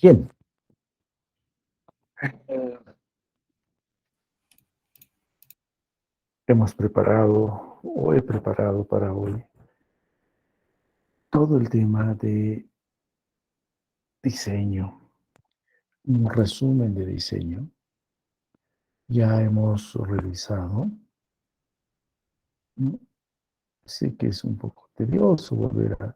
Bien. Eh, Hemos preparado, o he preparado para hoy, todo el tema de diseño, un resumen de diseño. Ya hemos revisado. ¿No? Sé que es un poco tedioso volver a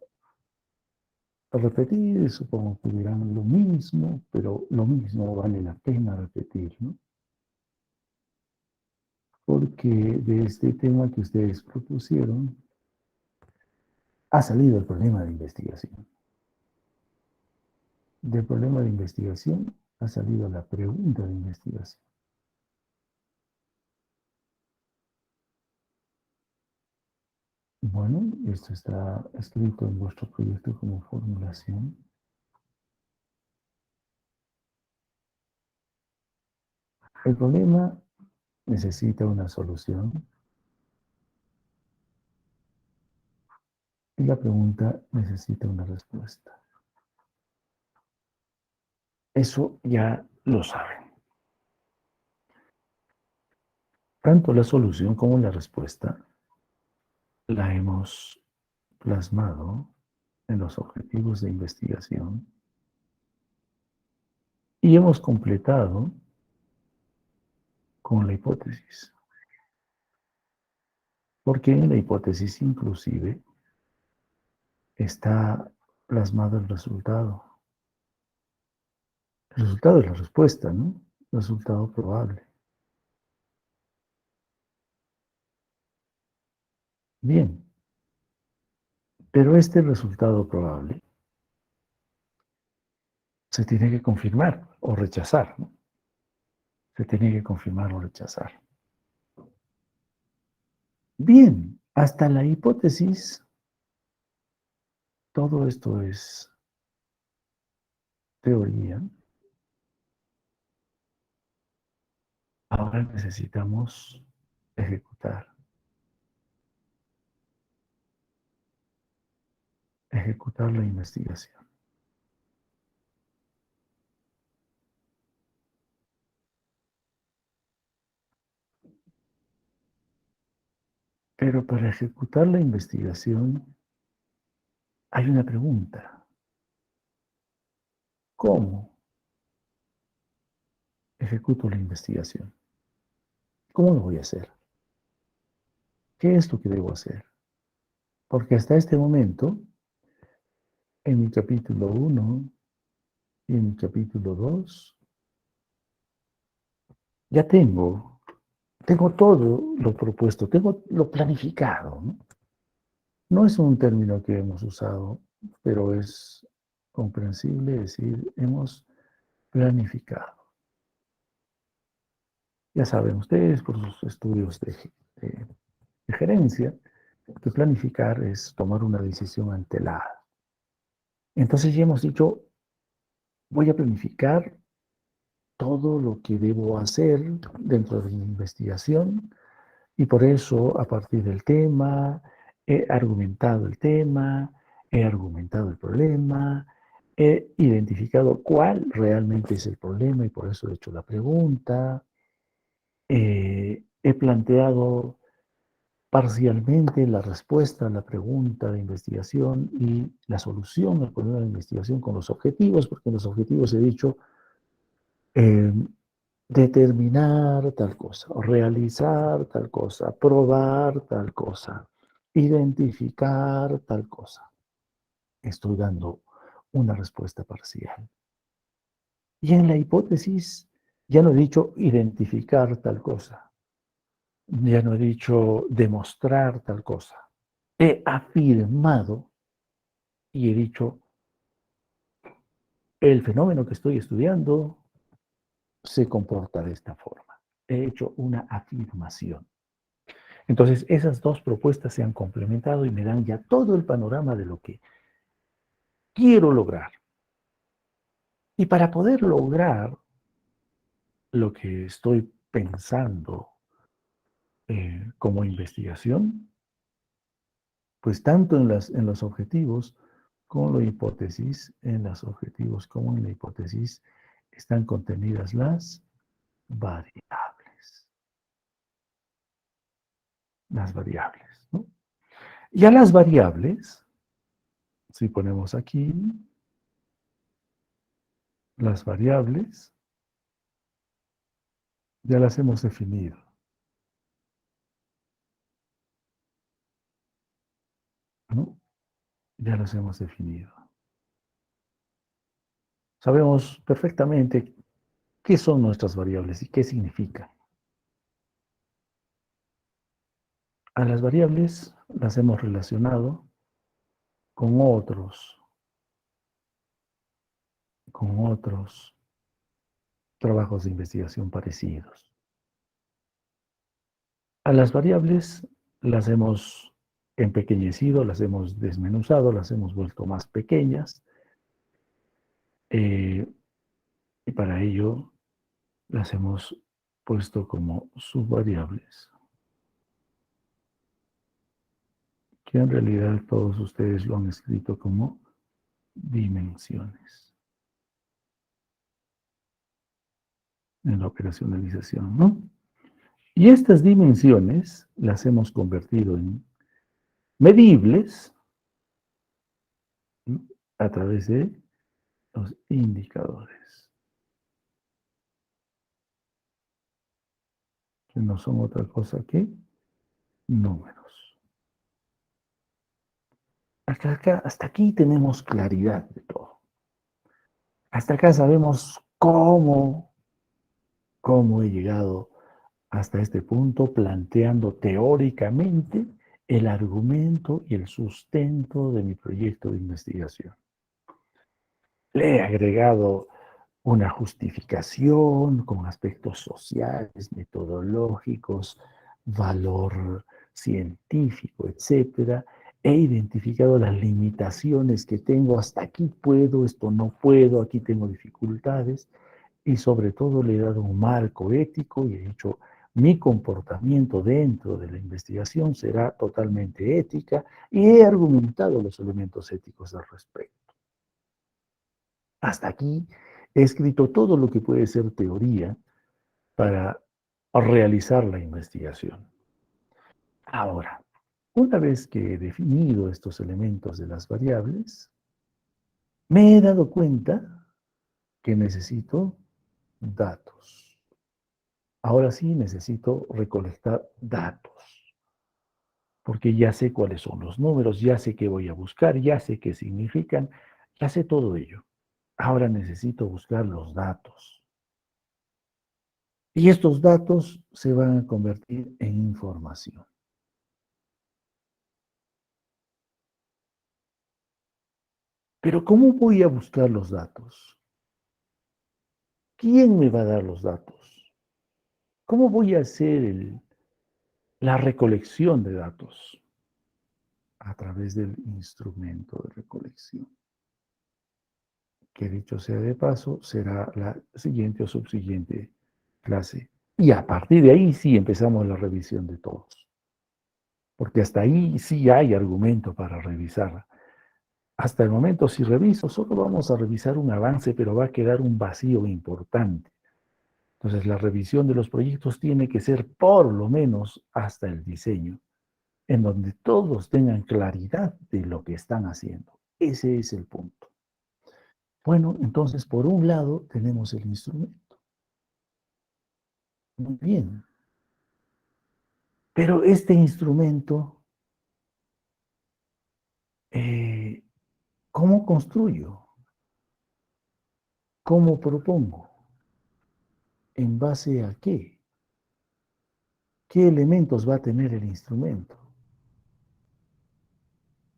repetir, supongo que dirán lo mismo, pero lo mismo vale la pena repetir, ¿no? Porque de este tema que ustedes propusieron ha salido el problema de investigación. Del problema de investigación ha salido la pregunta de investigación. Bueno, esto está escrito en vuestro proyecto como formulación. El problema necesita una solución y la pregunta necesita una respuesta. Eso ya lo saben. Tanto la solución como la respuesta la hemos plasmado en los objetivos de investigación y hemos completado con la hipótesis. Porque en la hipótesis inclusive está plasmado el resultado. El resultado es la respuesta, ¿no? El resultado probable. Bien, pero este resultado probable se tiene que confirmar o rechazar, ¿no? Se tiene que confirmar o rechazar. Bien, hasta la hipótesis, todo esto es teoría. Ahora necesitamos ejecutar. Ejecutar la investigación. Pero para ejecutar la investigación hay una pregunta. ¿Cómo ejecuto la investigación? ¿Cómo lo voy a hacer? ¿Qué es lo que debo hacer? Porque hasta este momento, en mi capítulo 1 y en mi capítulo 2, ya tengo todo lo propuesto, tengo lo planificado, ¿no? No es un término que hemos usado, pero es comprensible decir, hemos planificado. Ya saben ustedes por sus estudios de gerencia, que planificar es tomar una decisión antelada. Entonces ya hemos dicho, voy a planificar todo lo que debo hacer dentro de mi investigación y por eso, a partir del tema, he argumentado el tema, he argumentado el problema, he identificado cuál realmente es el problema y por eso he hecho la pregunta, he planteado parcialmente la respuesta a la pregunta de investigación y la solución al problema de investigación con los objetivos, porque en los objetivos he dicho eh, determinar tal cosa, o realizar tal cosa, probar tal cosa, identificar tal cosa. Estoy dando una respuesta parcial. Y en la hipótesis ya no he dicho identificar tal cosa, ya no he dicho demostrar tal cosa. He afirmado y he dicho, el fenómeno que estoy estudiando se comporta de esta forma. He hecho una afirmación. Entonces, esas dos propuestas se han complementado y me dan ya todo el panorama de lo que quiero lograr. Y para poder lograr lo que estoy pensando como investigación, pues tanto en los objetivos con la hipótesis, en los objetivos como en la hipótesis, están contenidas las variables. Las variables, ¿no? Y a las variables, si ponemos aquí las variables, ya las hemos definido, ¿no? Ya las hemos definido. Sabemos perfectamente qué son nuestras variables y qué significan. A las variables las hemos relacionado con otros trabajos de investigación parecidos. A las variables las hemos empequeñecido, las hemos desmenuzado, las hemos vuelto más pequeñas, y para ello las hemos puesto como subvariables, que en realidad todos ustedes lo han escrito como dimensiones en la operacionalización, ¿no? Y estas dimensiones las hemos convertido en medibles, ¿no?, a través de los indicadores, que no son otra cosa que números. Hasta aquí tenemos claridad de todo. Hasta acá sabemos cómo he llegado hasta este punto, planteando teóricamente el argumento y el sustento de mi proyecto de investigación. Le he agregado una justificación con aspectos sociales, metodológicos, valor científico, etcétera. He identificado las limitaciones que tengo. Hasta aquí puedo, esto no puedo, aquí tengo dificultades. Y sobre todo le he dado un marco ético y he dicho, mi comportamiento dentro de la investigación será totalmente ética, y he argumentado los elementos éticos al respecto. Hasta aquí he escrito todo lo que puede ser teoría para realizar la investigación. Ahora, una vez que he definido estos elementos de las variables, me he dado cuenta que necesito datos. Ahora sí necesito recolectar datos, porque ya sé cuáles son los números, ya sé qué voy a buscar, ya sé qué significan, ya sé todo ello. Ahora necesito buscar los datos. Y estos datos se van a convertir en información. Pero ¿cómo voy a buscar los datos? ¿Quién me va a dar los datos? ¿Cómo voy a hacer la recolección de datos? A través del instrumento de recolección, que dicho sea de paso, será la siguiente o subsiguiente clase. Y a partir de ahí sí empezamos la revisión de todos, porque hasta ahí sí hay argumento para revisar. Hasta el momento, si reviso, solo vamos a revisar un avance, pero va a quedar un vacío importante. Entonces, la revisión de los proyectos tiene que ser por lo menos hasta el diseño, en donde todos tengan claridad de lo que están haciendo. Ese es el punto. Bueno, entonces, por un lado, tenemos el instrumento. Muy bien. Pero este instrumento, eh, ¿cómo construyo? ¿Cómo propongo? ¿En base a qué? ¿Qué elementos va a tener el instrumento?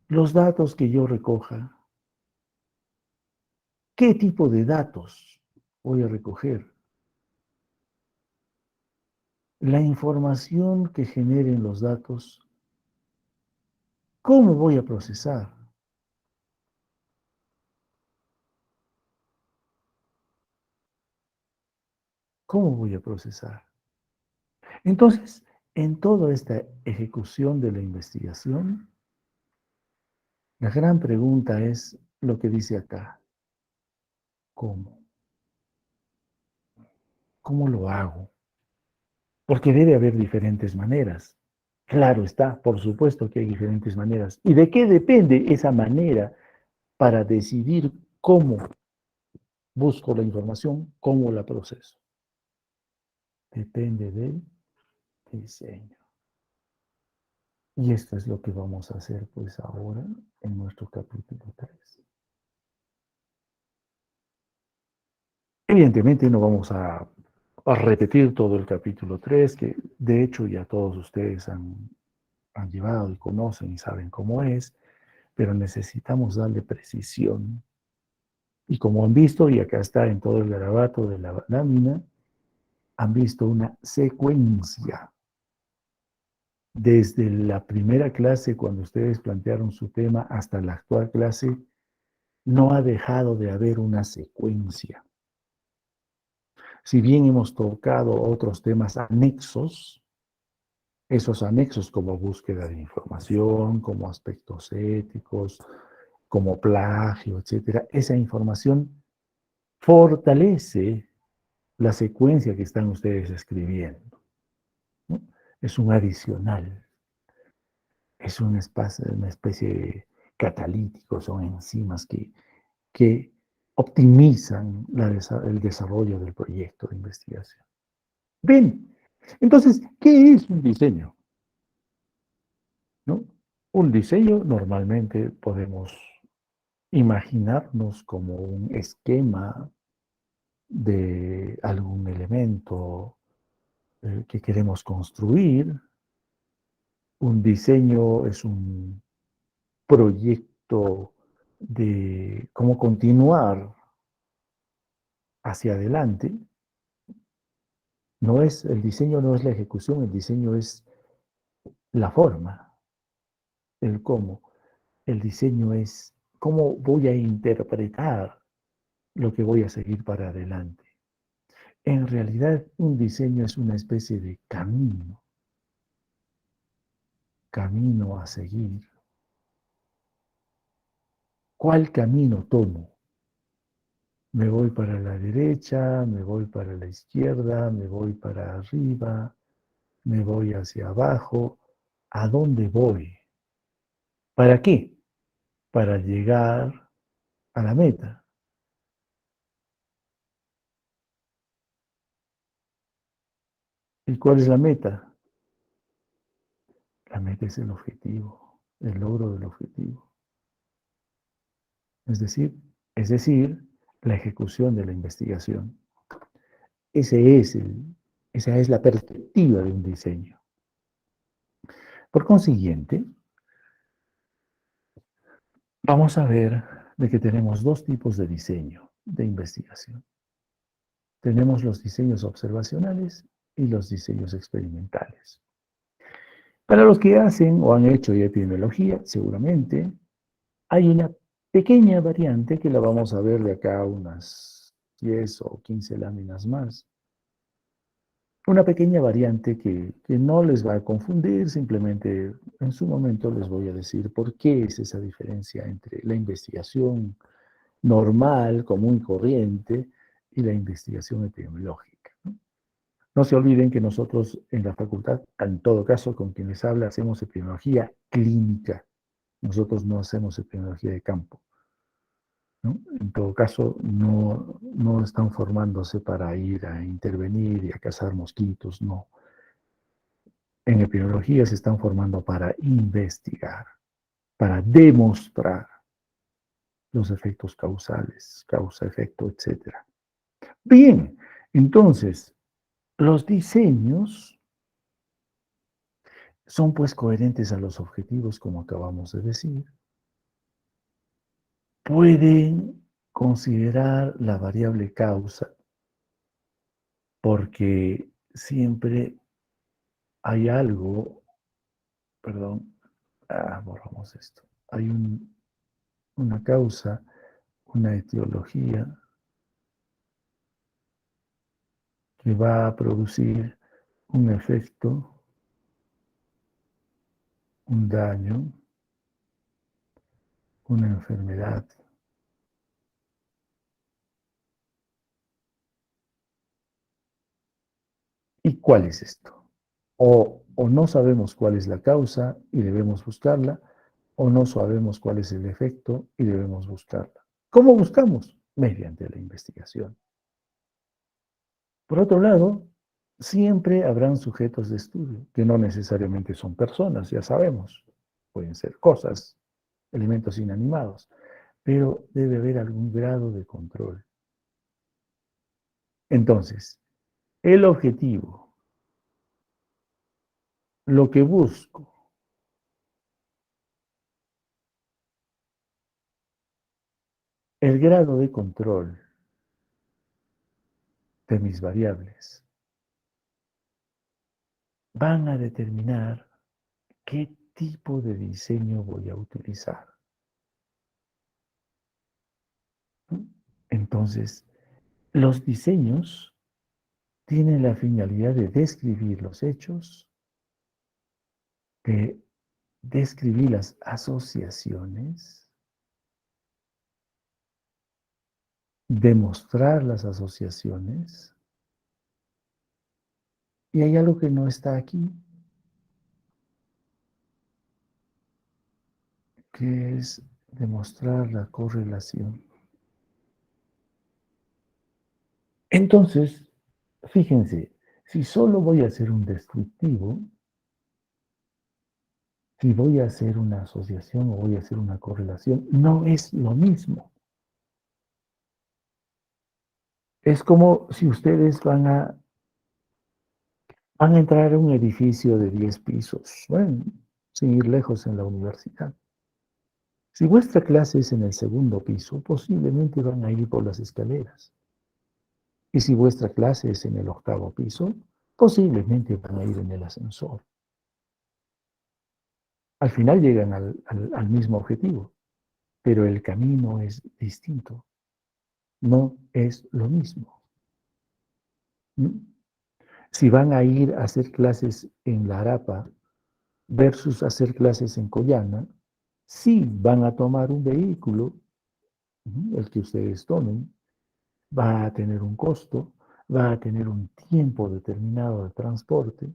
Los datos que yo recoja, ¿qué tipo de datos voy a recoger? La información que generen los datos, ¿cómo voy a procesar? ¿Cómo voy a procesar? Entonces, en toda esta ejecución de la investigación, la gran pregunta es, lo que dice acá. ¿Cómo? ¿Cómo lo hago? Porque debe haber diferentes maneras. Claro está, por supuesto que hay diferentes maneras. ¿Y de qué depende esa manera para decidir cómo busco la información, cómo la proceso? Depende del diseño. Y esto es lo que vamos a hacer pues ahora en nuestro capítulo 3. Evidentemente no vamos a repetir todo el capítulo 3, que de hecho ya todos ustedes han llevado y conocen y saben cómo es, pero necesitamos darle precisión. Y como han visto, y acá está en todo el garabato de la lámina, han visto una secuencia. Desde la primera clase, cuando ustedes plantearon su tema, hasta la actual clase, no ha dejado de haber una secuencia. Si bien hemos tocado otros temas anexos, esos anexos como búsqueda de información, como aspectos éticos, como plagio, etcétera, esa información fortalece la secuencia que están ustedes escribiendo, ¿no? Es un adicional, es una especie de catalítico, son enzimas que optimizan el desarrollo del proyecto de investigación. Bien, entonces, ¿qué es un diseño? ¿No? Un diseño normalmente podemos imaginarnos como un esquema de algún elemento que queremos construir. Un diseño es un proyecto de cómo continuar hacia adelante. El diseño no es la ejecución, el diseño es la forma, el cómo. El diseño es cómo voy a interpretar lo que voy a seguir para adelante. En realidad, un diseño es una especie de camino a seguir. ¿Cuál camino tomo? ¿Me voy para la derecha? ¿Me voy para la izquierda? ¿Me voy para arriba? ¿Me voy hacia abajo? ¿A dónde voy? ¿Para qué? Para llegar a la meta. ¿Y cuál es la meta? La meta es el objetivo, el logro del objetivo. Es decir, es decir, la ejecución de la investigación. Ese es esa es la perspectiva de un diseño. Por consiguiente, vamos a ver de que tenemos dos tipos de diseño de investigación. Tenemos los diseños observacionales y los diseños experimentales. Para los que hacen o han hecho ya epidemiología, seguramente hay una pequeña variante que la vamos a ver de acá a unas 10 o 15 láminas más. Una pequeña variante que no les va a confundir, simplemente en su momento les voy a decir por qué es esa diferencia entre la investigación normal, común y corriente, y la investigación epidemiológica. No se olviden que nosotros en la facultad, en todo caso, con quienes habla, hacemos epidemiología clínica. Nosotros no hacemos epidemiología de campo, ¿no? En todo caso, no están formándose para ir a intervenir y a cazar mosquitos, no. En epidemiología se están formando para investigar, para demostrar los efectos causales, causa-efecto, etc. Bien, entonces, los diseños son pues coherentes a los objetivos, como acabamos de decir. Pueden considerar la variable causa porque siempre hay algo, perdón, borramos esto, hay una causa, una etiología que va a producir un efecto, un daño, una enfermedad. ¿Y cuál es esto? O no sabemos cuál es la causa y debemos buscarla, o no sabemos cuál es el efecto y debemos buscarla. ¿Cómo buscamos? Mediante la investigación. Por otro lado, siempre habrán sujetos de estudio, que no necesariamente son personas, ya sabemos. Pueden ser cosas, elementos inanimados, pero debe haber algún grado de control. Entonces, el objetivo, lo que busco, el grado de control de mis variables, van a determinar qué tipo de diseño voy a utilizar. Entonces, los diseños tienen la finalidad de describir los hechos, de describir las asociaciones, demostrar las asociaciones, y hay algo que no está aquí, que es demostrar la correlación. Entonces, fíjense, si solo voy a hacer un descriptivo, si voy a hacer una asociación o voy a hacer una correlación, no es lo mismo. Es como si ustedes van a entrar a un edificio de 10 pisos, bueno, sin ir lejos en la universidad. Si vuestra clase es en el segundo piso, posiblemente van a ir por las escaleras. Y si vuestra clase es en el octavo piso, posiblemente van a ir en el ascensor. Al final llegan al mismo objetivo, pero el camino es distinto, no es lo mismo. ¿Mm? Si van a ir a hacer clases en La Arapa versus hacer clases en Collana, sí van a tomar un vehículo, el que ustedes tomen, va a tener un costo, va a tener un tiempo determinado de transporte,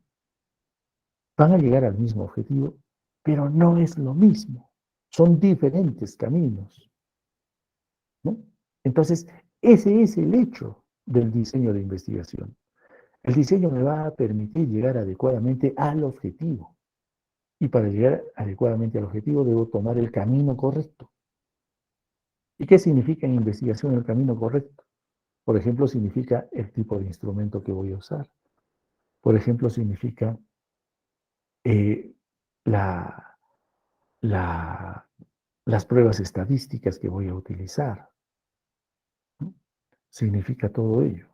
van a llegar al mismo objetivo, pero no es lo mismo. Son diferentes caminos, ¿no? Entonces, ese es el hecho del diseño de investigación. El diseño me va a permitir llegar adecuadamente al objetivo. Y para llegar adecuadamente al objetivo debo tomar el camino correcto. ¿Y qué significa en investigación el camino correcto? Por ejemplo, significa el tipo de instrumento que voy a usar. Por ejemplo, significa eh, la, la, las pruebas estadísticas que voy a utilizar, ¿no? Significa todo ello.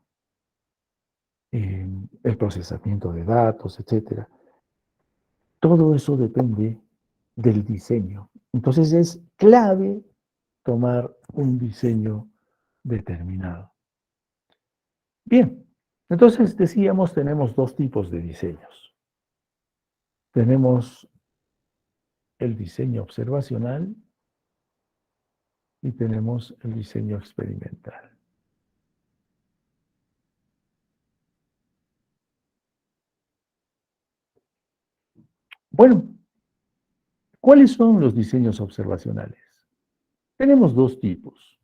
El procesamiento de datos, etcétera. Todo eso depende del diseño. Entonces es clave tomar un diseño determinado. Bien, entonces decíamos, tenemos dos tipos de diseños. Tenemos el diseño observacional y tenemos el diseño experimental. Bueno, ¿cuáles son los diseños observacionales? Tenemos dos tipos.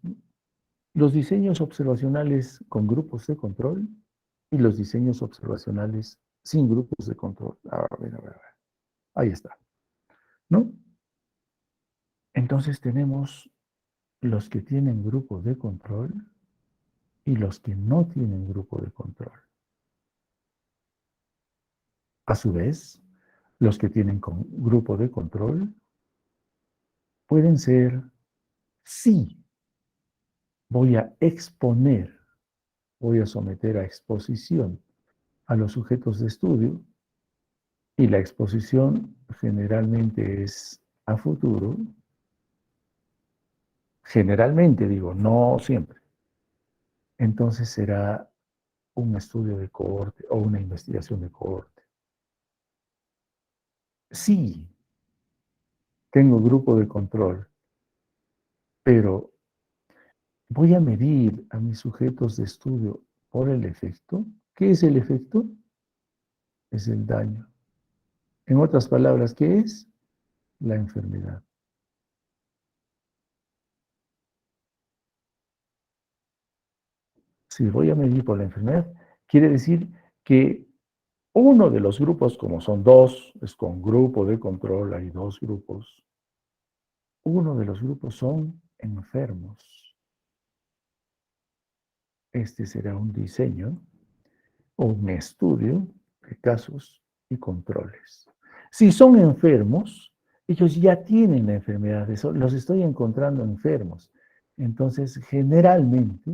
Los diseños observacionales con grupos de control y los diseños observacionales sin grupos de control. A ver. Ahí está, ¿no? Entonces tenemos los que tienen grupo de control y los que no tienen grupo de control. A su vez, los que tienen grupo de control pueden ser, sí, voy a exponer, voy a someter a exposición a los sujetos de estudio, y la exposición generalmente es a futuro, generalmente digo, no siempre. Entonces será un estudio de cohorte o una investigación de cohorte. Sí, tengo grupo de control, pero voy a medir a mis sujetos de estudio por el efecto. ¿Qué es el efecto? es el daño. En otras palabras, ¿qué es? La enfermedad. Si voy a medir por la enfermedad, quiere decir que uno de los grupos, como son dos, es con grupo de control, hay dos grupos, uno de los grupos son enfermos. Este será un diseño o un estudio de casos y controles. Si son enfermos, ellos ya tienen la enfermedad, los estoy encontrando enfermos. Entonces, generalmente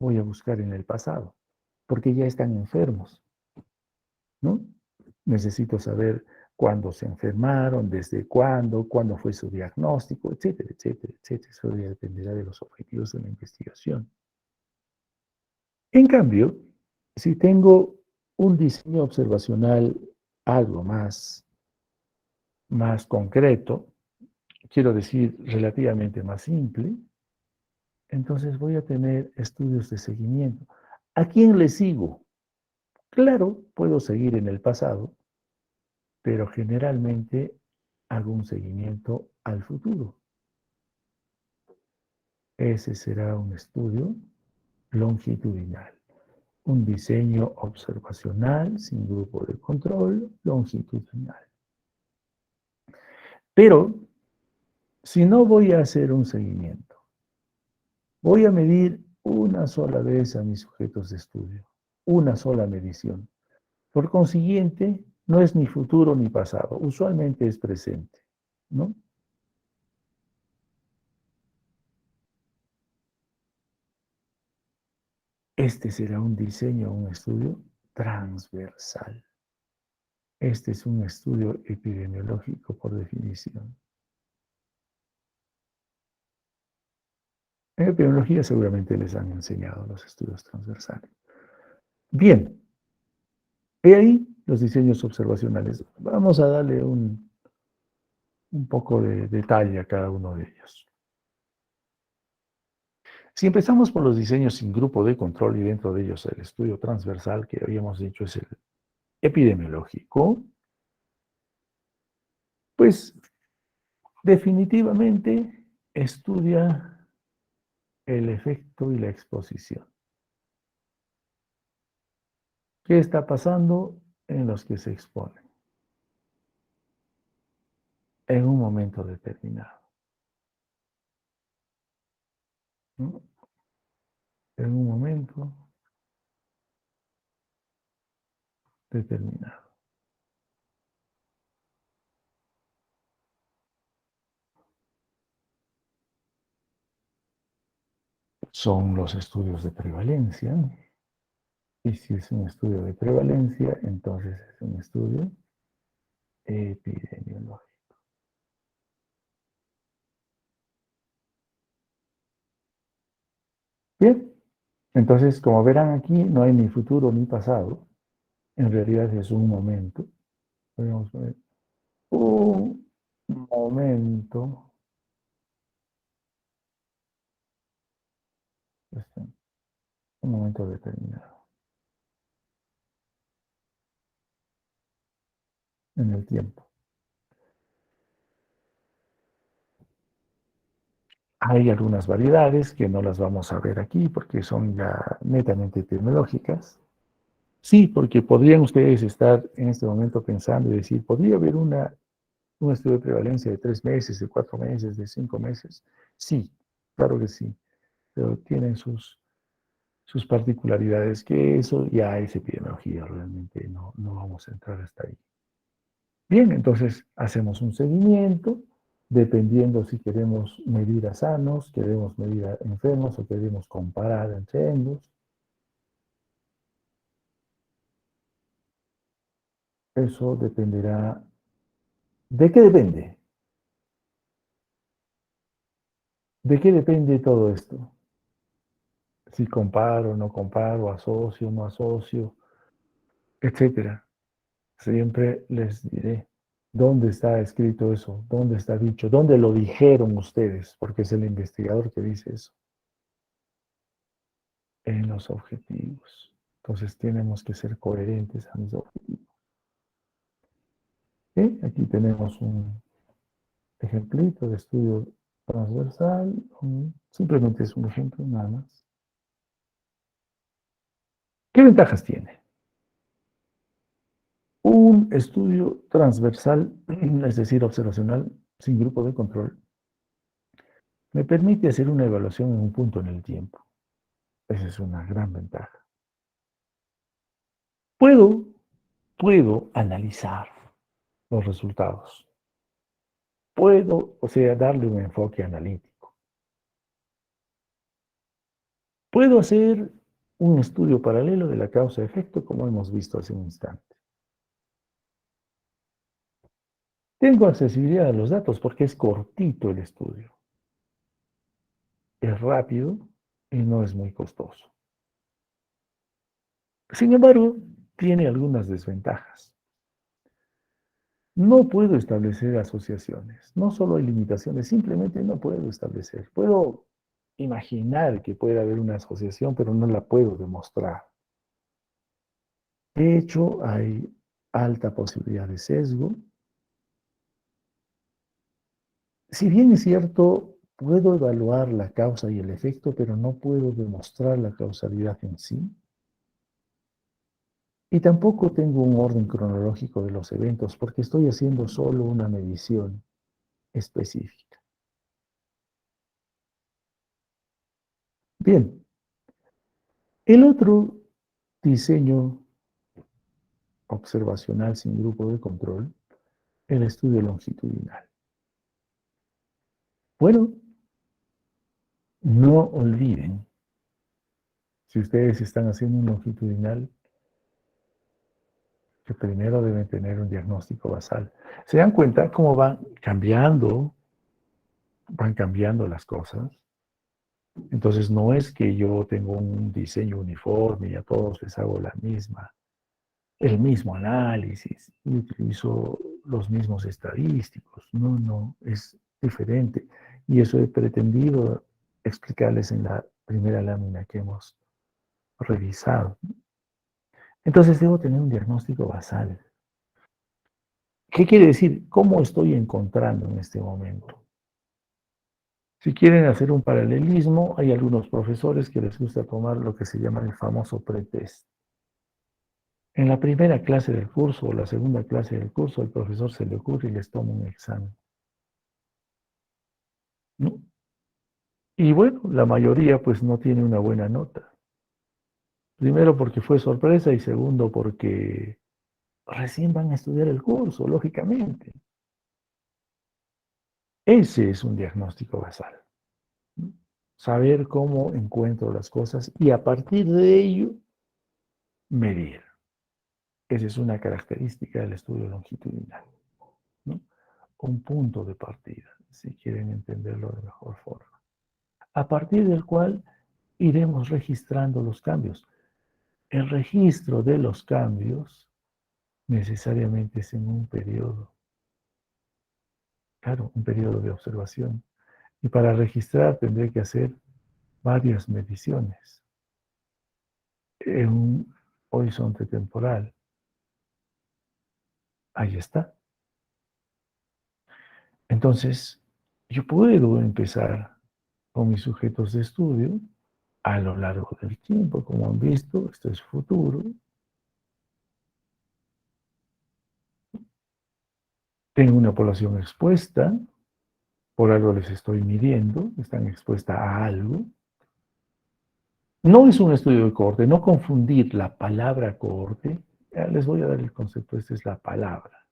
voy a buscar en el pasado, porque ya están enfermos, ¿no? Necesito saber cuándo se enfermaron, desde cuándo fue su diagnóstico, etcétera, etcétera, etcétera. Eso ya dependerá de los objetivos de la investigación. En cambio, si tengo un diseño observacional algo más concreto, quiero decir relativamente más simple, entonces voy a tener estudios de seguimiento. ¿A quién le sigo? Claro, puedo seguir en el pasado, pero generalmente hago un seguimiento al futuro. Ese será un estudio longitudinal, un diseño observacional sin grupo de control longitudinal. Pero si no voy a hacer un seguimiento, voy a medir una sola vez a mis sujetos de estudio, una sola medición. Por consiguiente, no es ni futuro ni pasado, usualmente es presente, ¿no? Este será un diseño, un estudio transversal. Este es un estudio epidemiológico por definición. En epidemiología seguramente les han enseñado los estudios transversales. Bien, he ahí los diseños observacionales. Vamos a darle un poco de detalle a cada uno de ellos. Si empezamos por los diseños sin grupo de control y dentro de ellos el estudio transversal que habíamos dicho es el epidemiológico, pues definitivamente estudia el efecto y la exposición. ¿Qué está pasando en los que se exponen en un momento determinado? ¿No? En un momento determinado. Son los estudios de prevalencia. Y si es un estudio de prevalencia, entonces es un estudio epidemiológico. Bien, entonces como verán aquí, no hay ni futuro ni pasado. En realidad es un momento. Podemos poner un momento. Un momento determinado en el tiempo. Hay algunas variedades que no las vamos a ver aquí porque son ya netamente epidemiológicas. Sí, porque podrían ustedes estar en este momento pensando y decir, ¿podría haber un estudio de prevalencia de 3 meses, de 4 meses, de 5 meses? Sí, claro que sí, pero tienen sus particularidades, que eso ya es epidemiología, realmente no vamos a entrar hasta ahí. Bien, entonces hacemos un seguimiento, dependiendo si queremos medir a sanos, queremos medir a enfermos o queremos comparar entre ambos. Eso dependerá. ¿De qué depende? ¿De qué depende todo esto? Si comparo, no comparo, asocio, no asocio, etcétera. Siempre les diré, ¿dónde está escrito eso? ¿Dónde está dicho? ¿Dónde lo dijeron ustedes? Porque es el investigador que dice eso. En los objetivos. Entonces tenemos que ser coherentes a mis objetivos. ¿Ok? Aquí tenemos un ejemplito de estudio transversal. Simplemente es un ejemplo nada más. ¿Qué ventajas tiene? Un estudio transversal, es decir, observacional, sin grupo de control, me permite hacer una evaluación en un punto en el tiempo. Esa es una gran ventaja. Puedo analizar los resultados. Puedo, o sea, darle un enfoque analítico. Puedo hacer un estudio paralelo de la causa-efecto, como hemos visto hace un instante. Tengo accesibilidad a los datos porque es cortito el estudio. Es rápido y no es muy costoso. Sin embargo, tiene algunas desventajas. No puedo establecer asociaciones. No solo hay limitaciones, simplemente no puedo establecer. Puedo imaginar que puede haber una asociación, pero no la puedo demostrar. De hecho, hay alta posibilidad de sesgo. Si bien es cierto, puedo evaluar la causa y el efecto, pero no puedo demostrar la causalidad en sí. Y tampoco tengo un orden cronológico de los eventos, porque estoy haciendo solo una medición específica. Bien, el otro diseño observacional sin grupo de control, el estudio longitudinal. Bueno, no olviden, si ustedes están haciendo un longitudinal, que primero deben tener un diagnóstico basal. ¿Se dan cuenta cómo van cambiando las cosas? Entonces no es que yo tengo un diseño uniforme y a todos les hago el mismo análisis y utilizo los mismos estadísticos. No, no, es diferente. Y eso he pretendido explicarles en la primera lámina que hemos revisado. Entonces debo tener un diagnóstico basal. ¿Qué quiere decir? ¿Cómo estoy encontrando en este momento? Si quieren hacer un paralelismo, hay algunos profesores que les gusta tomar lo que se llama el famoso pretest. En la primera clase del curso o la segunda clase del curso, el profesor se le ocurre y les toma un examen, ¿no? Y bueno, la mayoría pues no tiene una buena nota. Primero porque fue sorpresa y segundo porque recién van a estudiar el curso, lógicamente. Ese es un diagnóstico basal, ¿no? Saber cómo encuentro las cosas y a partir de ello medir. Esa es una característica del estudio longitudinal, ¿no? Un punto de partida, si quieren entenderlo de mejor forma. A partir del cual iremos registrando los cambios. El registro de los cambios necesariamente es en un periodo, claro, un periodo de observación. Y para registrar tendré que hacer varias mediciones en un horizonte temporal. Ahí está. Entonces, yo puedo empezar con mis sujetos de estudio a lo largo del tiempo. Como han visto, esto es futuro. Tengo una población expuesta, por algo les estoy midiendo, están expuestas a algo. No es un estudio de cohorte, no confundir la palabra cohorte. Ya les voy a dar el concepto, esta es la palabra,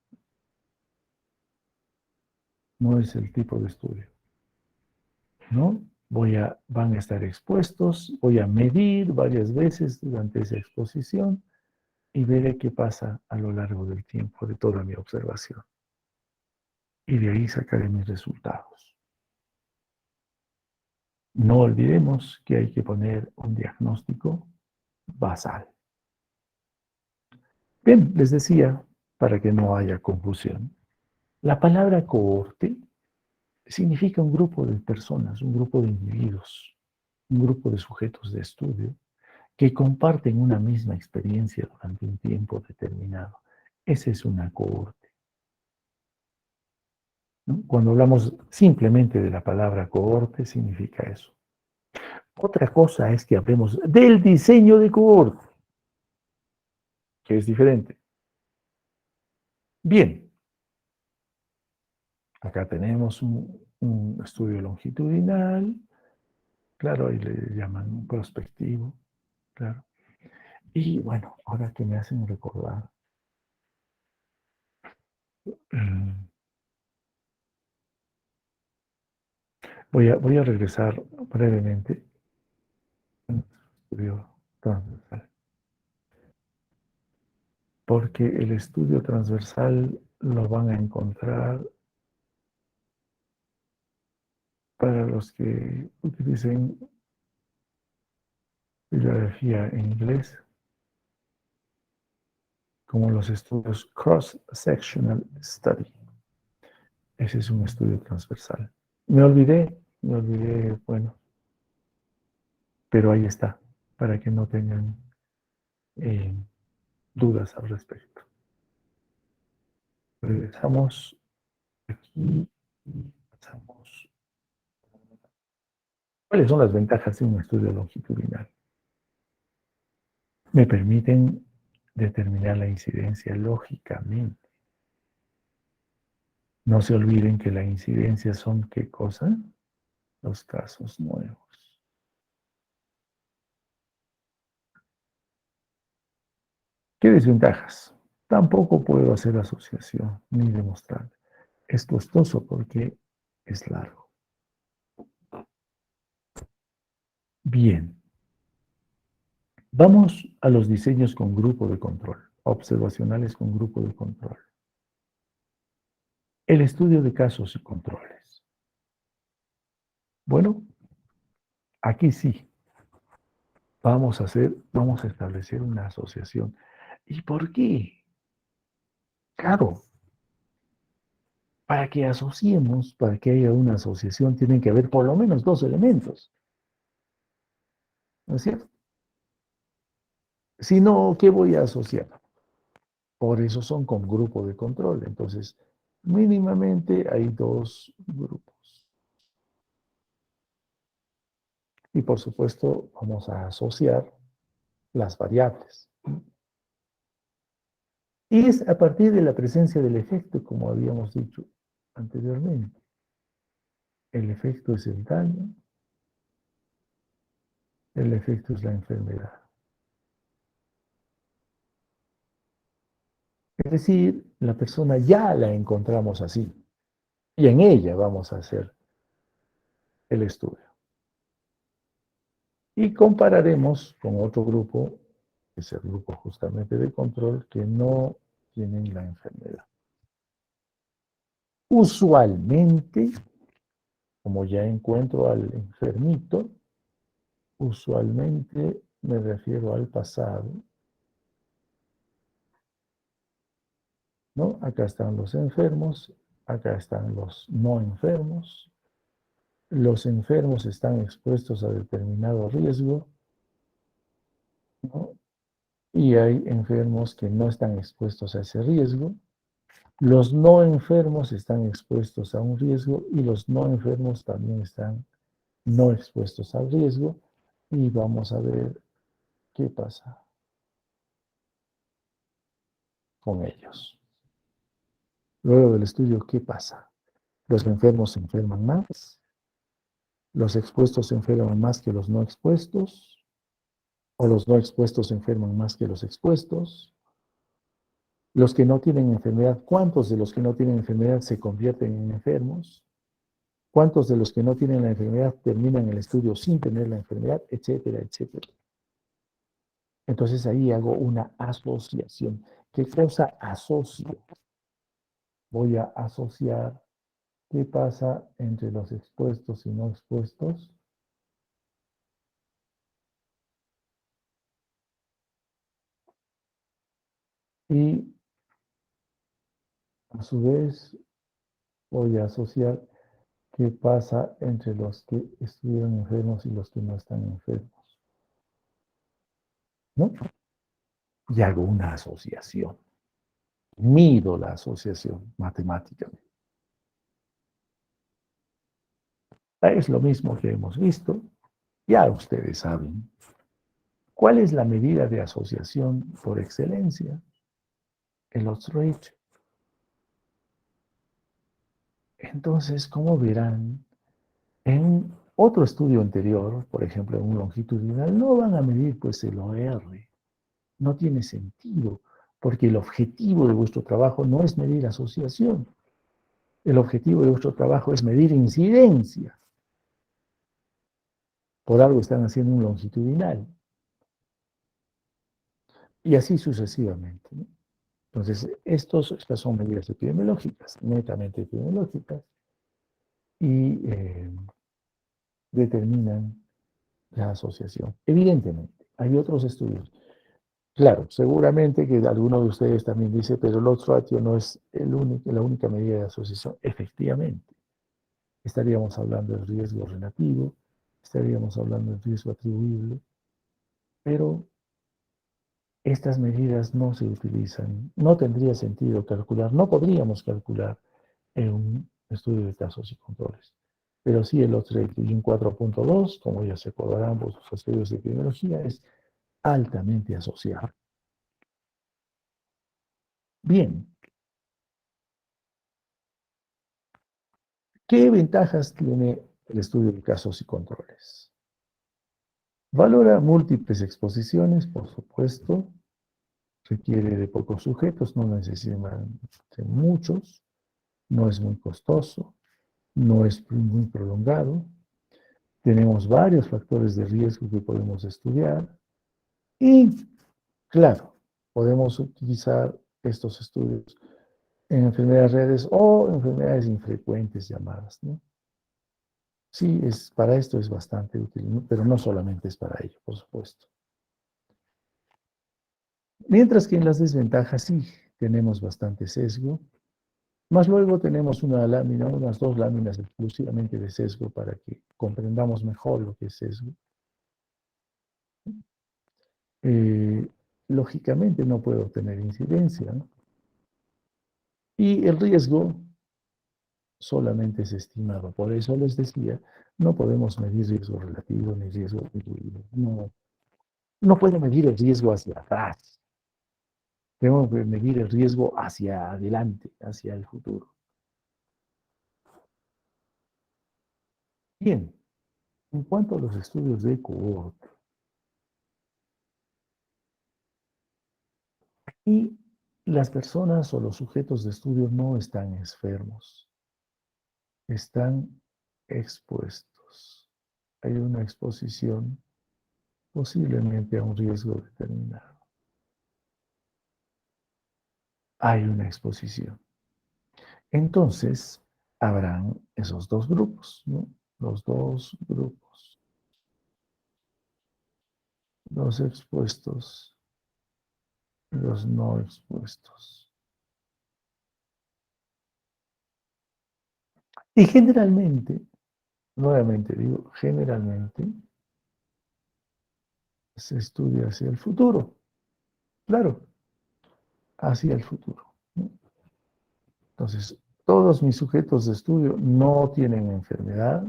no es el tipo de estudio, ¿no? Van a estar expuestos, voy a medir varias veces durante esa exposición y veré qué pasa a lo largo del tiempo de toda mi observación. Y de ahí sacaré mis resultados. No olvidemos que hay que poner un diagnóstico basal. Bien, les decía, para que no haya confusión, la palabra cohorte significa un grupo de personas, un grupo de individuos, un grupo de sujetos de estudio que comparten una misma experiencia durante un tiempo determinado. Esa es una cohorte, ¿no? Cuando hablamos simplemente de la palabra cohorte, significa eso. Otra cosa es que hablemos del diseño de cohorte, que es diferente. Bien, acá tenemos un estudio longitudinal, claro, ahí le llaman prospectivo, claro. Y bueno, ahora que me hacen recordar, mm, voy a regresar brevemente al estudio transversal, porque el estudio transversal lo van a encontrar para los que utilicen bibliografía en inglés, como los estudios Cross-Sectional Study. Ese es un estudio transversal. Me olvidé, bueno, pero ahí está, para que no tengan eh, dudas al respecto. Regresamos aquí y pasamos. ¿Cuáles son las ventajas de un estudio longitudinal? Me permiten determinar la incidencia lógicamente. No se olviden que la incidencia son, ¿qué cosa? Los casos nuevos. ¿Qué desventajas? Tampoco puedo hacer asociación ni demostrar. Es costoso porque es largo. Bien, vamos a los diseños con grupo de control, observacionales con grupo de control. El estudio de casos y controles. Bueno, aquí sí, vamos a establecer una asociación. ¿Y por qué? Claro, para que asociemos, para que haya una asociación, tienen que haber por lo menos dos elementos. ¿No es cierto? Si no, ¿qué voy a asociar? Por eso son con grupo de control. Entonces, mínimamente hay dos grupos. Y por supuesto, vamos a asociar las variables. Y es a partir de la presencia del efecto, como habíamos dicho anteriormente. El efecto es el daño, el efecto es la enfermedad. Es decir, la persona ya la encontramos así y en ella vamos a hacer el estudio. Y compararemos con otro grupo, que es el grupo justamente de control, que no tienen la enfermedad. Usualmente, como ya encuentro al enfermito, usualmente me refiero al pasado, ¿no? Acá están los enfermos, acá están los no enfermos. Los enfermos están expuestos a determinado riesgo, ¿no? Y hay enfermos que no están expuestos a ese riesgo. Los no enfermos están expuestos a un riesgo y los no enfermos también están no expuestos al riesgo. Y vamos a ver qué pasa con ellos. Luego del estudio, ¿qué pasa? Los enfermos se enferman más, los expuestos se enferman más que los no expuestos, o los no expuestos se enferman más que los expuestos. Los que no tienen enfermedad, ¿cuántos de los que no tienen enfermedad se convierten en enfermos? ¿Cuántos de los que no tienen la enfermedad terminan el estudio sin tener la enfermedad? Etcétera, etcétera. Entonces ahí hago una asociación. ¿Qué cosa asocio? Voy a asociar qué pasa entre los expuestos y no expuestos. Y a su vez voy a asociar qué pasa entre los que estuvieron enfermos y los que no están enfermos. ¿no? Y hago una asociación. Mido la asociación matemáticamente. Es lo mismo que hemos visto. Ya ustedes saben. ¿Cuál es la medida de asociación por excelencia? El odds ratio. Entonces, como verán, en otro estudio anterior, por ejemplo, en un longitudinal, no van a medir pues el OR. No tiene sentido, porque el objetivo de vuestro trabajo no es medir asociación. El objetivo de vuestro trabajo es medir incidencia. Por algo están haciendo un longitudinal. Y así sucesivamente, ¿no? Entonces, estas son medidas epidemiológicas, netamente epidemiológicas, y determinan la asociación. Evidentemente, hay otros estudios. Claro, seguramente que alguno de ustedes también dice, pero el odds ratio no es la única medida de asociación. Efectivamente, estaríamos hablando del riesgo relativo, estaríamos hablando del riesgo atribuible, pero estas medidas no se utilizan, no tendría sentido calcular, no podríamos calcular en un estudio de casos y controles. Pero sí el odds ratio y un 4.2, como ya se acordarán por sus estudios de epidemiología, es altamente asociado. Bien, ¿qué ventajas tiene el estudio de casos y controles? Valora múltiples exposiciones, por supuesto, requiere de pocos sujetos, no necesitan de muchos, no es muy costoso, no es muy prolongado, tenemos varios factores de riesgo que podemos estudiar y, claro, podemos utilizar estos estudios en enfermedades raras o enfermedades infrecuentes llamadas, ¿no? Sí, para esto es bastante útil, ¿no? Pero no solamente es para ello, por supuesto. Mientras que en las desventajas sí tenemos bastante sesgo, más luego tenemos una lámina, unas dos láminas exclusivamente de sesgo para que comprendamos mejor lo que es sesgo. Eh, Lógicamente no puedo tener incidencia, ¿no? Y el riesgo solamente es estimado. Por eso les decía, no podemos medir riesgo relativo ni riesgo atribuido. No, no puedo medir el riesgo hacia atrás. Tengo que medir el riesgo hacia adelante, hacia el futuro. Bien, en cuanto a los estudios de cohorte, y las personas o los sujetos de estudio no están enfermos, están expuestos. Hay una exposición posiblemente a un riesgo determinado. Hay una exposición. Entonces, habrán esos dos grupos, ¿no? Los dos grupos, los expuestos y los no expuestos. Y generalmente, nuevamente digo, generalmente se estudia hacia el futuro, claro, hacia el futuro, ¿no? Entonces, todos mis sujetos de estudio no tienen enfermedad,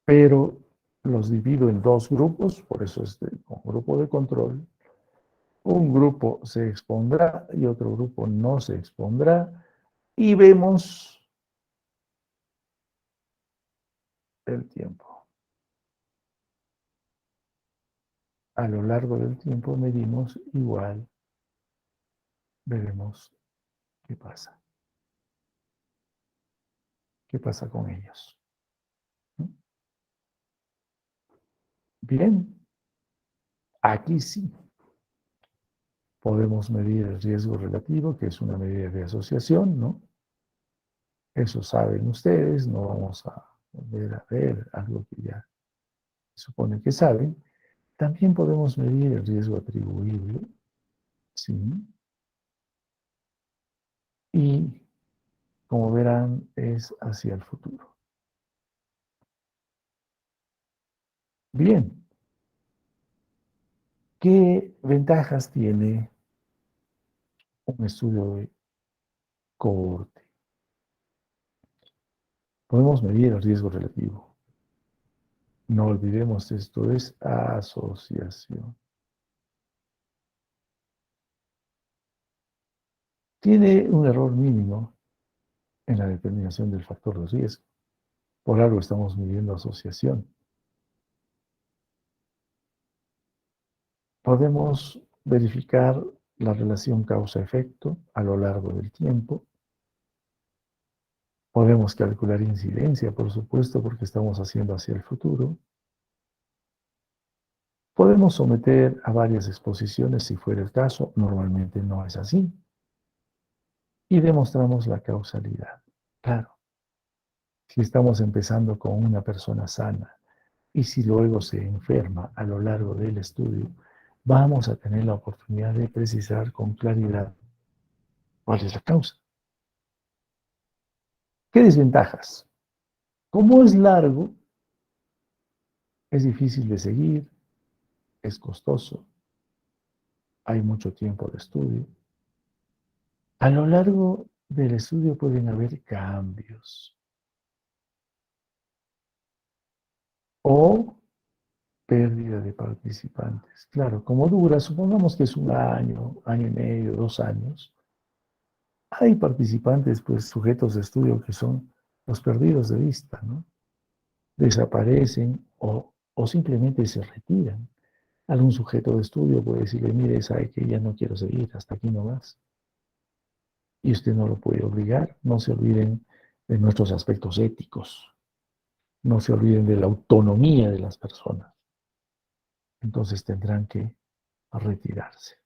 pero los divido en dos grupos, por eso es un grupo de control. Un grupo se expondrá y otro grupo no se expondrá, y vemos el tiempo. A lo largo del tiempo medimos igual, veremos qué pasa. ¿Qué pasa con ellos? Bien, aquí sí podemos medir el riesgo relativo, que es una medida de asociación, ¿no? Eso saben ustedes, no vamos a volver a ver algo que ya se supone que saben. También podemos medir el riesgo atribuible, ¿sí? Y, como verán, es hacia el futuro. Bien, ¿Qué ventajas tiene un estudio de cohorte? Podemos medir el riesgo relativo. No olvidemos esto, es asociación. Tiene un error mínimo en la determinación del factor de riesgo. Por algo estamos midiendo asociación. Podemos verificar la relación causa-efecto a lo largo del tiempo. Podemos calcular incidencia, por supuesto, porque estamos haciendo hacia el futuro. Podemos someter a varias exposiciones si fuera el caso, normalmente no es así. Y demostramos la causalidad. Claro, si estamos empezando con una persona sana y si luego se enferma a lo largo del estudio, vamos a tener la oportunidad de precisar con claridad cuál es la causa. ¿Qué desventajas? Como es largo, es difícil de seguir, es costoso, hay mucho tiempo de estudio. A lo largo del estudio pueden haber cambios o pérdida de participantes. Claro, como dura, supongamos que es un año, año y medio, 2 años, hay participantes, pues sujetos de estudio que son los perdidos de vista, ¿no? Desaparecen o simplemente se retiran. Algún sujeto de estudio puede decirle, mire, sabe que ya no quiero seguir, hasta aquí nomás. Y usted no lo puede obligar. No se olviden de nuestros aspectos éticos. No se olviden de la autonomía de las personas. Entonces tendrán que retirarse.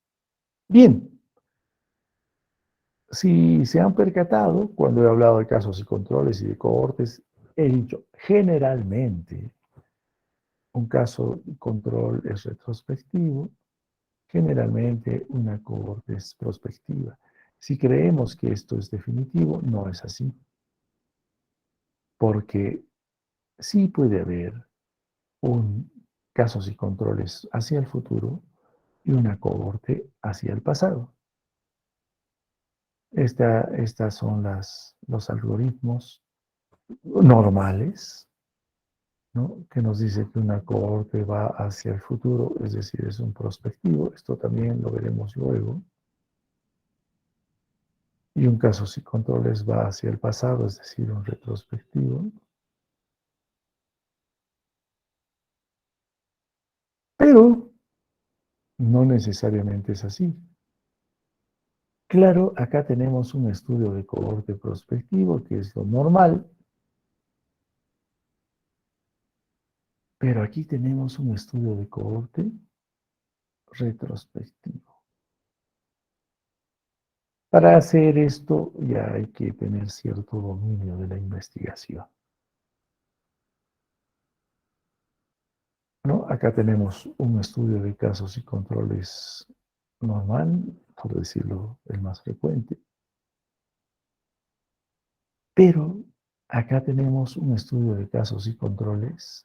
Bien, si se han percatado, cuando he hablado de casos y controles y de cohortes, he dicho, generalmente, un caso y control es retrospectivo, generalmente una cohorte es prospectiva. Si creemos que esto es definitivo, no es así, porque sí puede haber un casos y controles hacia el futuro y una cohorte hacia el pasado. Estas son los algoritmos normales, ¿no? Que nos dice que una cohorte va hacia el futuro, es decir, es un prospectivo. Esto también lo veremos luego. Y un casos y controles va hacia el pasado, es decir, un retrospectivo. Pero no necesariamente es así. Claro, acá tenemos un estudio de cohorte prospectivo, que es lo normal, pero aquí tenemos un estudio de cohorte retrospectivo. Para hacer esto ya hay que tener cierto dominio de la investigación, ¿no? Acá tenemos un estudio de casos y controles normal, por decirlo el más frecuente, pero acá tenemos un estudio de casos y controles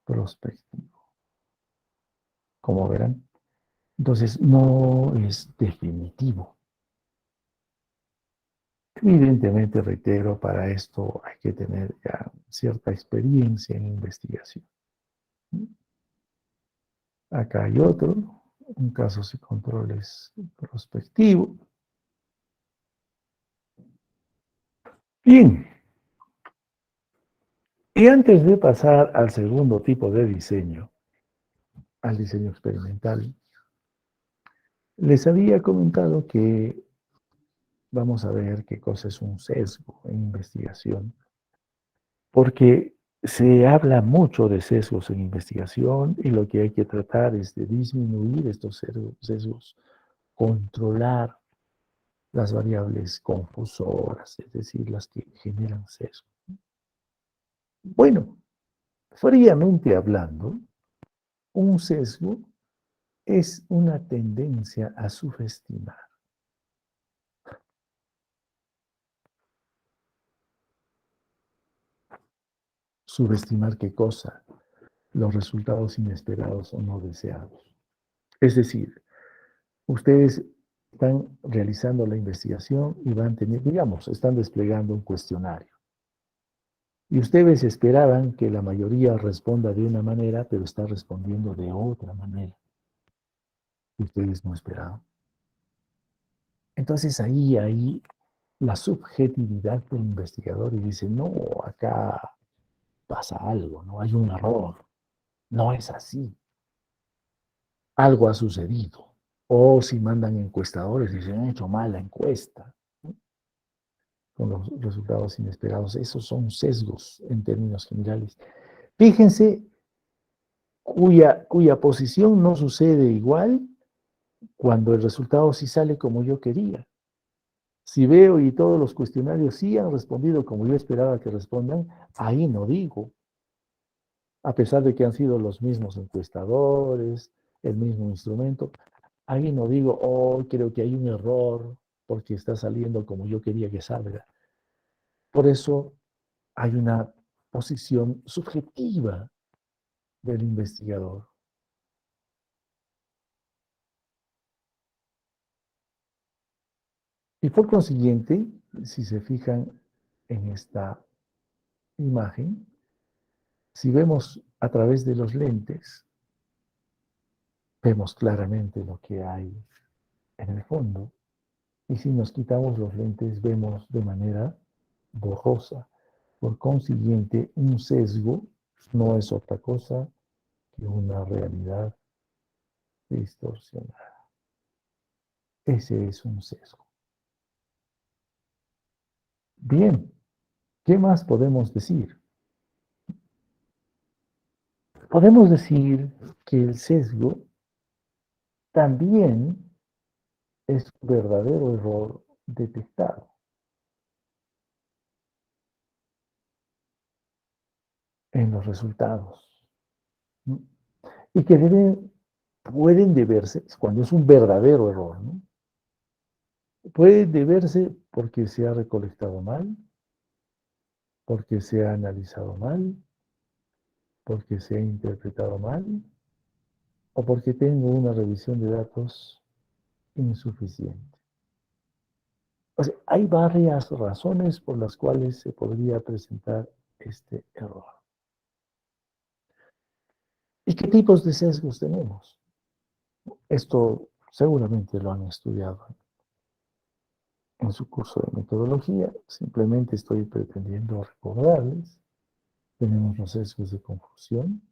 prospectivo, como verán. Entonces, no es definitivo. Evidentemente, reitero, para esto hay que tener ya cierta experiencia en investigación. Acá hay otro, un casos y controles prospectivo. Bien, y antes de pasar al segundo tipo de diseño, al diseño experimental, les había comentado que vamos a ver qué cosa es un sesgo en investigación, porque se habla mucho de sesgos en investigación y lo que hay que tratar es de disminuir estos sesgos, controlar las variables confusoras, es decir, las que generan sesgo. Bueno, fríamente hablando, un sesgo es una tendencia a subestimar. ¿Subestimar qué cosa? los resultados inesperados o no deseados. Es decir, ustedes están realizando la investigación y van teniendo, digamos, están desplegando un cuestionario. Y ustedes esperaban que la mayoría responda de una manera, pero está respondiendo de otra manera. Y ustedes no esperaban. Entonces ahí la subjetividad del investigador y dice, no, acá pasa algo, no hay un error, no es así, algo ha sucedido. O si mandan encuestadores y se han hecho mal la encuesta, ¿no? Con los resultados inesperados. Esos son sesgos en términos generales. Fíjense cuya posición no sucede igual cuando el resultado sí sale como yo quería. Si veo y todos los cuestionarios sí han respondido como yo esperaba que respondan, ahí no digo, a pesar de que han sido los mismos encuestadores, el mismo instrumento, ahí no digo, oh, creo que hay un error porque está saliendo como yo quería que salga. Por eso hay una posición subjetiva del investigador. Y por consiguiente, si se fijan en esta imagen, si vemos a través de los lentes, vemos claramente lo que hay en el fondo. Y si nos quitamos los lentes, vemos de manera borrosa. Por consiguiente, un sesgo no es otra cosa que una realidad distorsionada. Ese es un sesgo. Bien, ¿qué más podemos decir? Podemos decir que el sesgo también es un verdadero error detectado en los resultados, ¿no? Y que pueden deberse, cuando es un verdadero error, ¿no? Puede deberse porque se ha recolectado mal, porque se ha analizado mal, porque se ha interpretado mal o porque tengo una revisión de datos insuficiente. O sea, hay varias razones por las cuales se podría presentar este error. ¿Y qué tipos de sesgos tenemos? Esto seguramente lo han estudiado en su curso de metodología. Simplemente estoy pretendiendo recordarles. Tenemos los sesgos de confusión,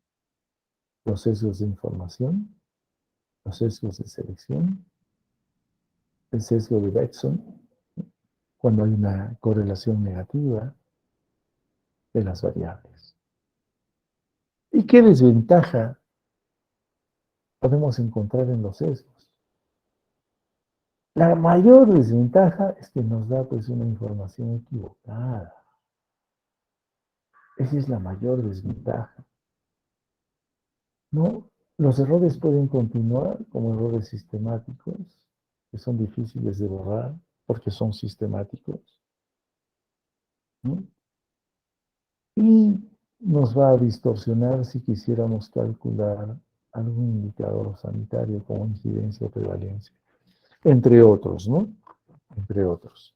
los sesgos de información, los sesgos de selección, el sesgo de Bergson, cuando hay una correlación negativa de las variables. ¿Y qué desventaja podemos encontrar en los sesgos? La mayor desventaja es que nos da pues una información equivocada. Esa es la mayor desventaja. ¿No? Los errores pueden continuar como errores sistemáticos, que son difíciles de borrar porque son sistemáticos, ¿no? Y nos va a distorsionar si quisiéramos calcular algún indicador sanitario como incidencia o prevalencia, entre otros, ¿no? Entre otros.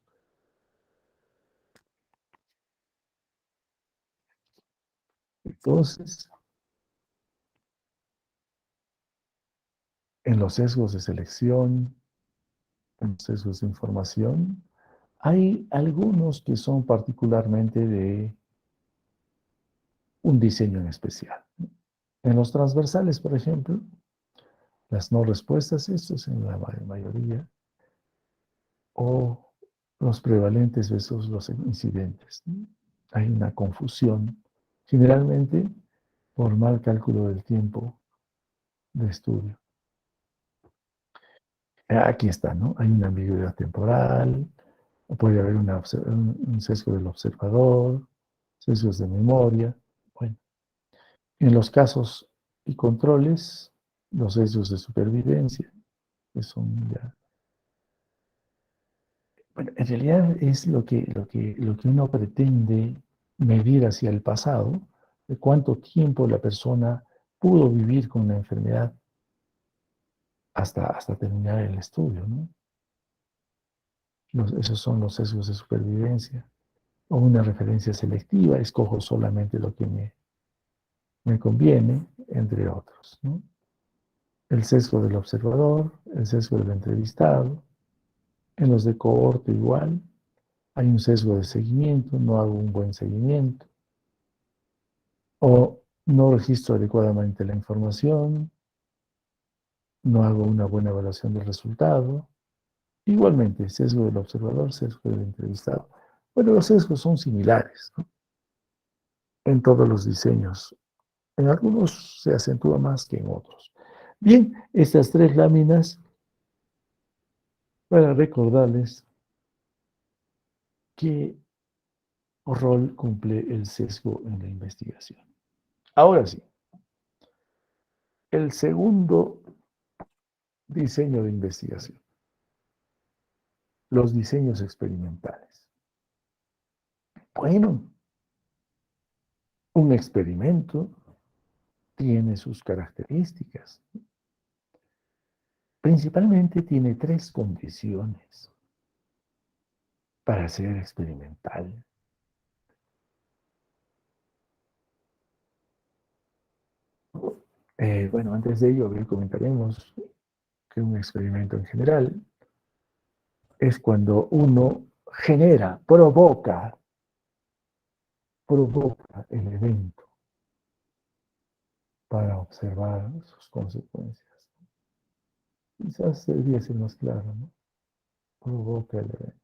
Entonces, en los sesgos de selección, en los sesgos de información, hay algunos que son particularmente de un diseño en especial. En los transversales, por ejemplo, las no respuestas, esto es en la mayoría, o los prevalentes versus los incidentes, ¿no? Hay una confusión, generalmente por mal cálculo del tiempo de estudio. Aquí está, ¿no? Hay una ambigüedad temporal, puede haber un sesgo del observador, sesgos de memoria. Bueno, en los casos y controles, los sesgos de supervivencia, que son ya. Bueno, en realidad es lo que uno pretende medir hacia el pasado, de cuánto tiempo la persona pudo vivir con la enfermedad hasta terminar el estudio, ¿no? Esos son los sesgos de supervivencia. O una referencia selectiva, escojo solamente lo que me conviene, entre otros, ¿no? El sesgo del observador, el sesgo del entrevistado, en los de cohorte igual, hay un sesgo de seguimiento, no hago un buen seguimiento, o no registro adecuadamente la información, no hago una buena evaluación del resultado. Igualmente, sesgo del observador, sesgo del entrevistado. Bueno, los sesgos son similares, ¿no? En todos los diseños. En algunos se acentúa más que en otros. Bien, estas tres láminas para recordarles qué rol cumple el sesgo en la investigación. Ahora sí, el segundo diseño de investigación, los diseños experimentales. Bueno, un experimento tiene sus características. Principalmente tiene tres condiciones para ser experimental. Bueno, antes de ello, comentaremos que un experimento en general es cuando uno genera, provoca el evento para observar sus consecuencias. Quizás debería ser más claro, ¿no? Provoca el evento.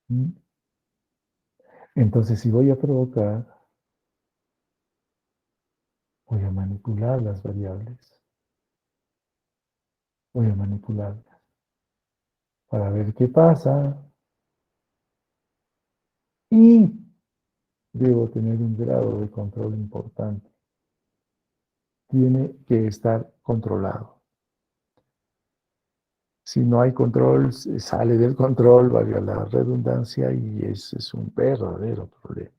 ¿Mm? Entonces, si voy a provocar, voy a manipular las variables. Voy a manipularlas para ver qué pasa. Y debo tener un grado de control importante. Tiene que estar controlado. Si no hay control, se sale del control, valga la redundancia, y ese es un verdadero problema.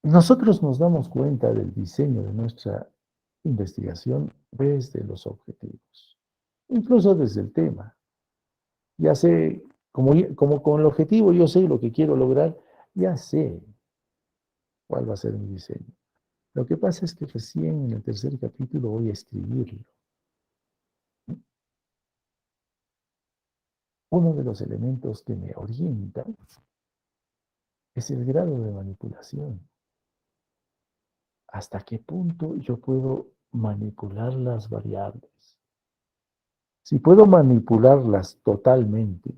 Nosotros nos damos cuenta del diseño de nuestra investigación desde los objetivos, incluso desde el tema. Ya sé, como con el objetivo yo sé lo que quiero lograr, ya sé cuál va a ser mi diseño. Lo que pasa es que recién en el tercer capítulo voy a escribirlo. Uno de los elementos que me orienta es el grado de manipulación. ¿Hasta qué punto yo puedo manipular las variables? Si puedo manipularlas totalmente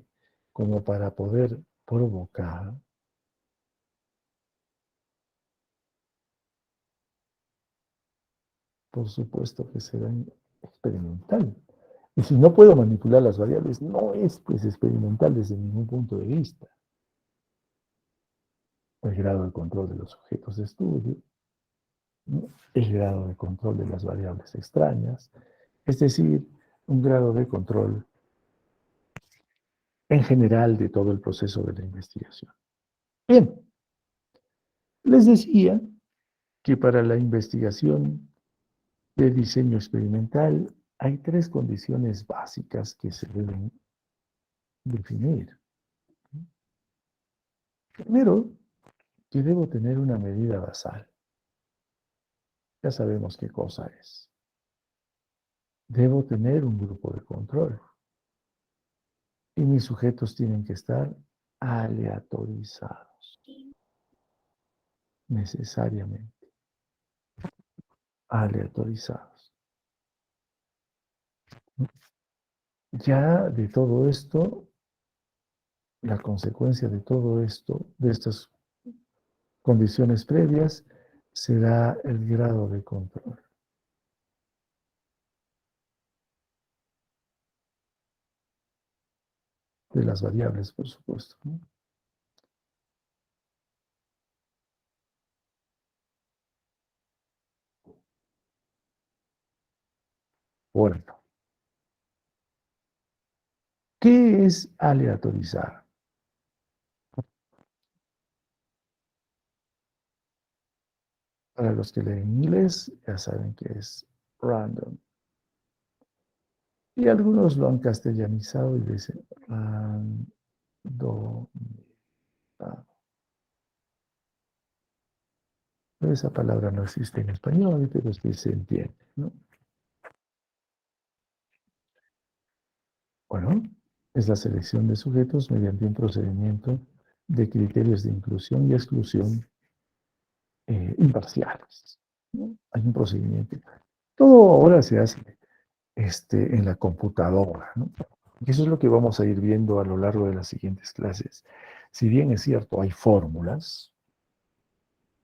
como para poder provocar, por supuesto que será experimental. Y si no puedo manipular las variables, no es pues experimental desde ningún punto de vista. El grado de control de los objetos de estudio, ¿no? El grado de control de las variables extrañas, es decir, un grado de control en general de todo el proceso de la investigación. Bien, les decía que para la investigación de diseño experimental hay tres condiciones básicas que se deben definir. Primero, que debo tener una medida basal. Ya sabemos qué cosa es. Debo tener un grupo de control. Y mis sujetos tienen que estar aleatorizados, necesariamente aleatorizados. Ya de todo esto, la consecuencia de todo esto, de estas condiciones previas, será el grado de control de las variables, por supuesto, ¿no? Bueno, ¿qué es aleatorizar? Para los que leen inglés, ya saben que es random. Y algunos lo han castellanizado y dicen randomizado. Esa palabra no existe en español, pero sí se entiende, ¿no? Bueno, es la selección de sujetos mediante un procedimiento de criterios de inclusión y exclusión imparciales, ¿no? Hay un procedimiento. Todo ahora se hace en la computadora, ¿no? Y eso es lo que vamos a ir viendo a lo largo de las siguientes clases. Si bien es cierto, hay fórmulas,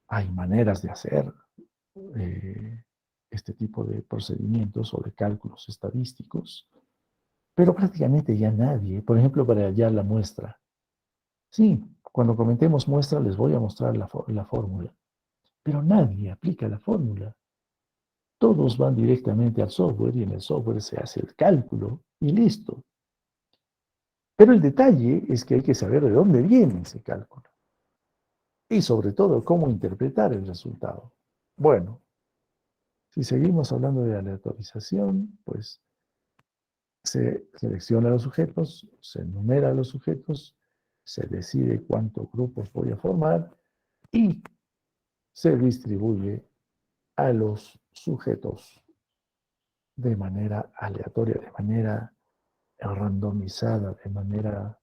hay maneras de hacer eh, este tipo de procedimientos o de cálculos estadísticos, pero prácticamente ya nadie, por ejemplo, para hallar la muestra. Sí, cuando comentemos muestra les voy a mostrar la fórmula, pero nadie aplica la fórmula. Todos van directamente al software y en el software se hace el cálculo y listo. Pero el detalle es que hay que saber de dónde viene ese cálculo y sobre todo cómo interpretar el resultado. Bueno, si seguimos hablando de aleatorización, pues se selecciona los sujetos, se enumera los sujetos, se decide cuántos grupos voy a formar y se distribuye a los sujetos de manera aleatoria, de manera randomizada, de manera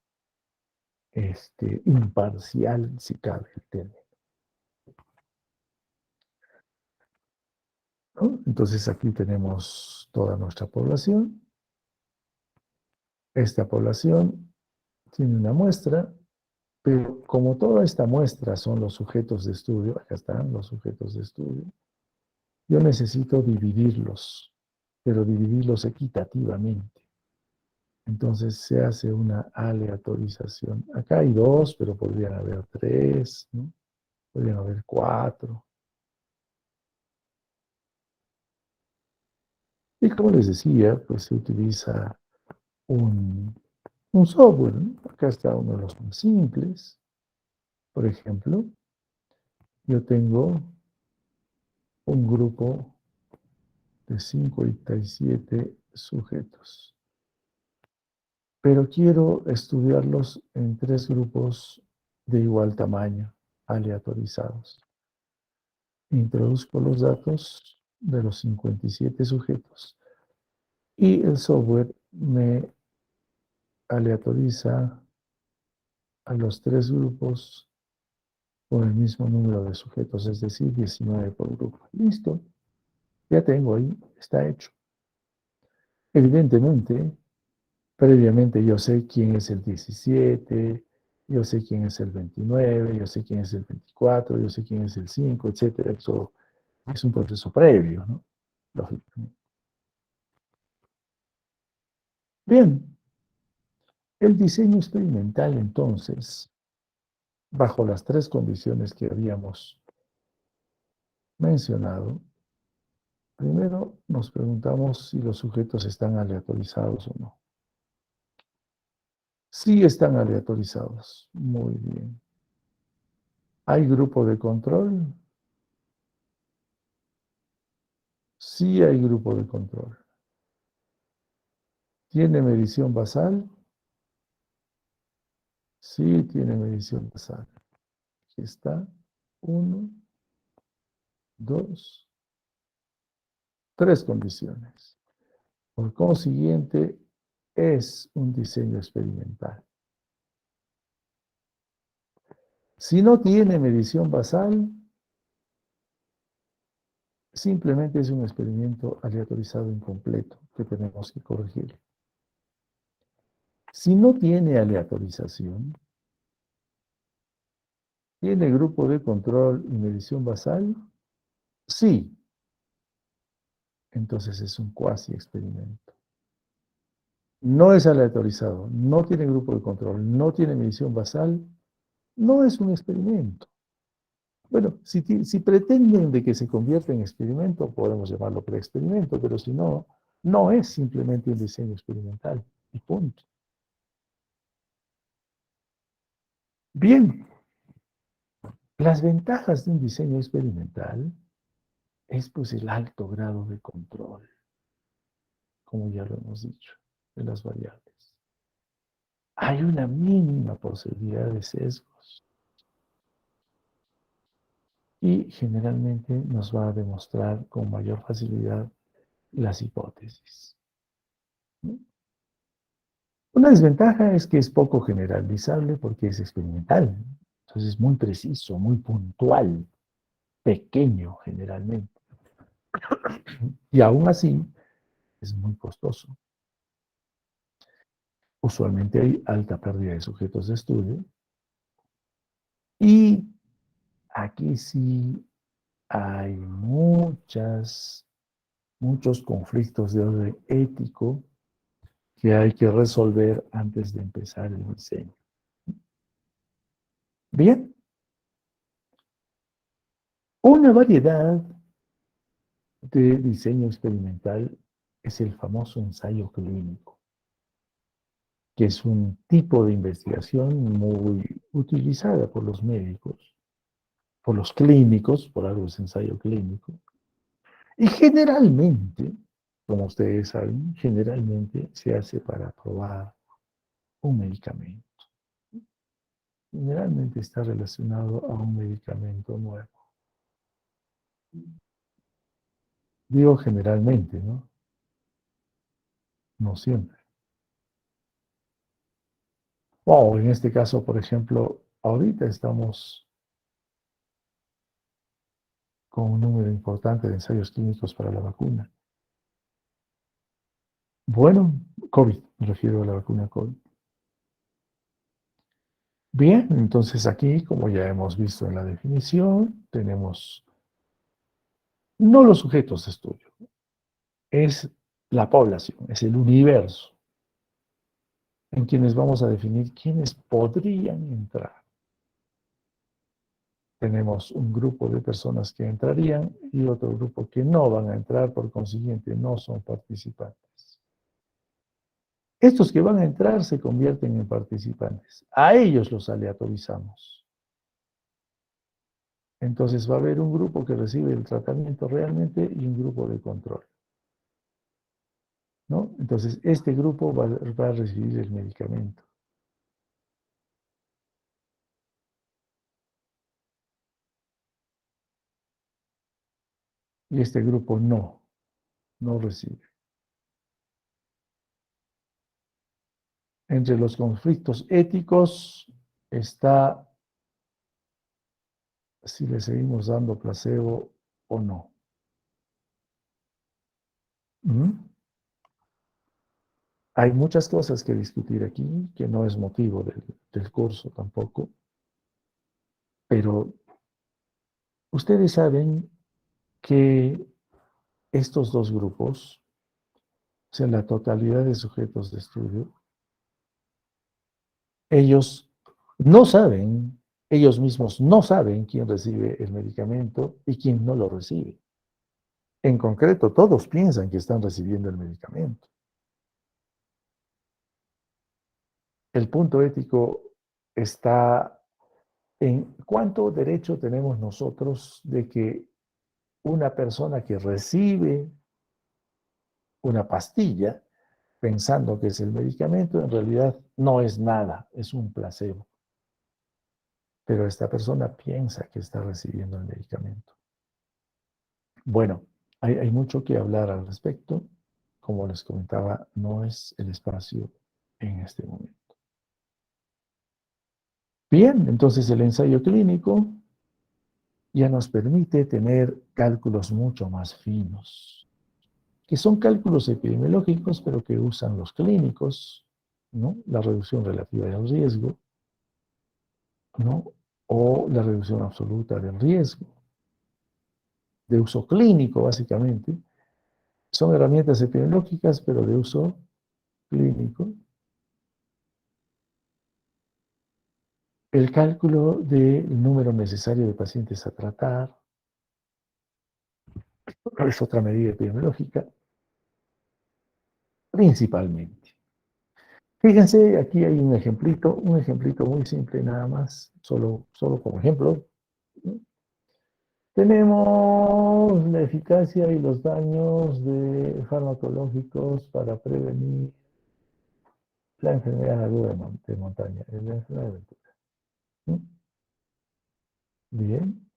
imparcial, si cabe el término, ¿no? Entonces aquí tenemos toda nuestra población. Esta población tiene una muestra, pero como toda esta muestra son los sujetos de estudio, acá están los sujetos de estudio, yo necesito dividirlos, pero dividirlos equitativamente. Entonces se hace una aleatorización. Acá hay dos, pero podrían haber tres, ¿no? Podrían haber cuatro. Y como les decía, pues se utiliza un, un software, ¿no? Acá está uno de los más simples. Por ejemplo, yo tengo un grupo de 57 sujetos, pero quiero estudiarlos en tres grupos de igual tamaño, aleatorizados. Introduzco los datos de los 57 sujetos y el software me aleatoriza a los tres grupos con el mismo número de sujetos, es decir, 19 por grupo. Listo, ya tengo ahí, está hecho. Evidentemente, previamente yo sé quién es el 17, yo sé quién es el 29, yo sé quién es el 24, yo sé quién es el 5, etcétera. Eso es un proceso previo, ¿no? Lógicamente. Bien, el diseño experimental entonces, bajo las tres condiciones que habíamos mencionado, primero nos preguntamos si los sujetos están aleatorizados o no. Sí están aleatorizados. Muy bien. ¿Hay grupo de control? Sí hay grupo de control. ¿Tiene medición basal? Sí tiene medición basal. Aquí está. Uno, dos, tres condiciones. Por consiguiente, es un diseño experimental. Si no tiene medición basal, simplemente es un experimento aleatorizado incompleto que tenemos que corregir. Si no tiene aleatorización, ¿tiene grupo de control y medición basal? Sí. Entonces es un cuasi experimento. No es aleatorizado, no tiene grupo de control, no tiene medición basal, no es un experimento. Bueno, si pretenden de que se convierta en experimento, podemos llamarlo preexperimento, pero si no, No es simplemente un diseño experimental, y punto. Bien, las ventajas de un diseño experimental es pues el alto grado de control, como ya lo hemos dicho, de las variables. Hay una mínima posibilidad de sesgos y generalmente nos va a demostrar con mayor facilidad las hipótesis. Una desventaja es que es poco generalizable porque es experimental. Entonces es muy preciso, muy puntual, pequeño generalmente. Y aún así es muy costoso. Usualmente hay alta pérdida de sujetos de estudio. Y aquí sí hay muchos conflictos de orden ético que hay que resolver antes de empezar el diseño. Bien, una variedad de diseño experimental es el famoso ensayo clínico, que es un tipo de investigación muy utilizada por los médicos, por los clínicos, por algo es ensayo clínico, y generalmente, como ustedes saben, generalmente se hace para probar un medicamento. Generalmente está relacionado a un medicamento nuevo. Digo generalmente, ¿no? No siempre. O en este caso, por ejemplo, ahorita estamos con un número importante de ensayos clínicos para la vacuna. Bueno, COVID, me refiero a la vacuna COVID. Bien, entonces aquí, como ya hemos visto en la definición, tenemos no los sujetos de estudio, es la población, es el universo en quienes vamos a definir quiénes podrían entrar. Tenemos un grupo de personas que entrarían y otro grupo que no van a entrar, por consiguiente no son participantes. Estos que van a entrar se convierten en participantes. A ellos los aleatorizamos. Entonces va a haber un grupo que recibe el tratamiento realmente y un grupo de control, ¿no? Entonces este grupo va a recibir el medicamento. Y este grupo no recibe. Entre los conflictos éticos está si le seguimos dando placebo o no. ¿Mm? Hay muchas cosas que discutir aquí, que no es motivo del curso tampoco, pero ustedes saben que estos dos grupos, o sea, la totalidad de sujetos de estudio, ellos no saben, ellos mismos no saben quién recibe el medicamento y quién no lo recibe. En concreto, todos piensan que están recibiendo el medicamento. El punto ético está en cuánto derecho tenemos nosotros de que una persona que recibe una pastilla pensando que es el medicamento, en realidad no es nada, es un placebo. Pero esta persona piensa que está recibiendo el medicamento. Bueno, hay mucho que hablar al respecto. Como les comentaba, no es el espacio en este momento. Bien, entonces el ensayo clínico ya nos permite tener cálculos mucho más finos, que son cálculos epidemiológicos, pero que usan los clínicos, ¿no? La reducción relativa del riesgo, ¿no? O la reducción absoluta del riesgo, de uso clínico, básicamente. Son herramientas epidemiológicas, pero de uso clínico. El cálculo del número necesario de pacientes a tratar, es otra medida epidemiológica. principalmente. Fíjense, aquí hay un ejemplito muy simple nada más, solo como ejemplo. Tenemos la eficacia y los daños de farmacológicos para prevenir la enfermedad aguda de montaña, la enfermedad de altura. ¿Mm? Bien,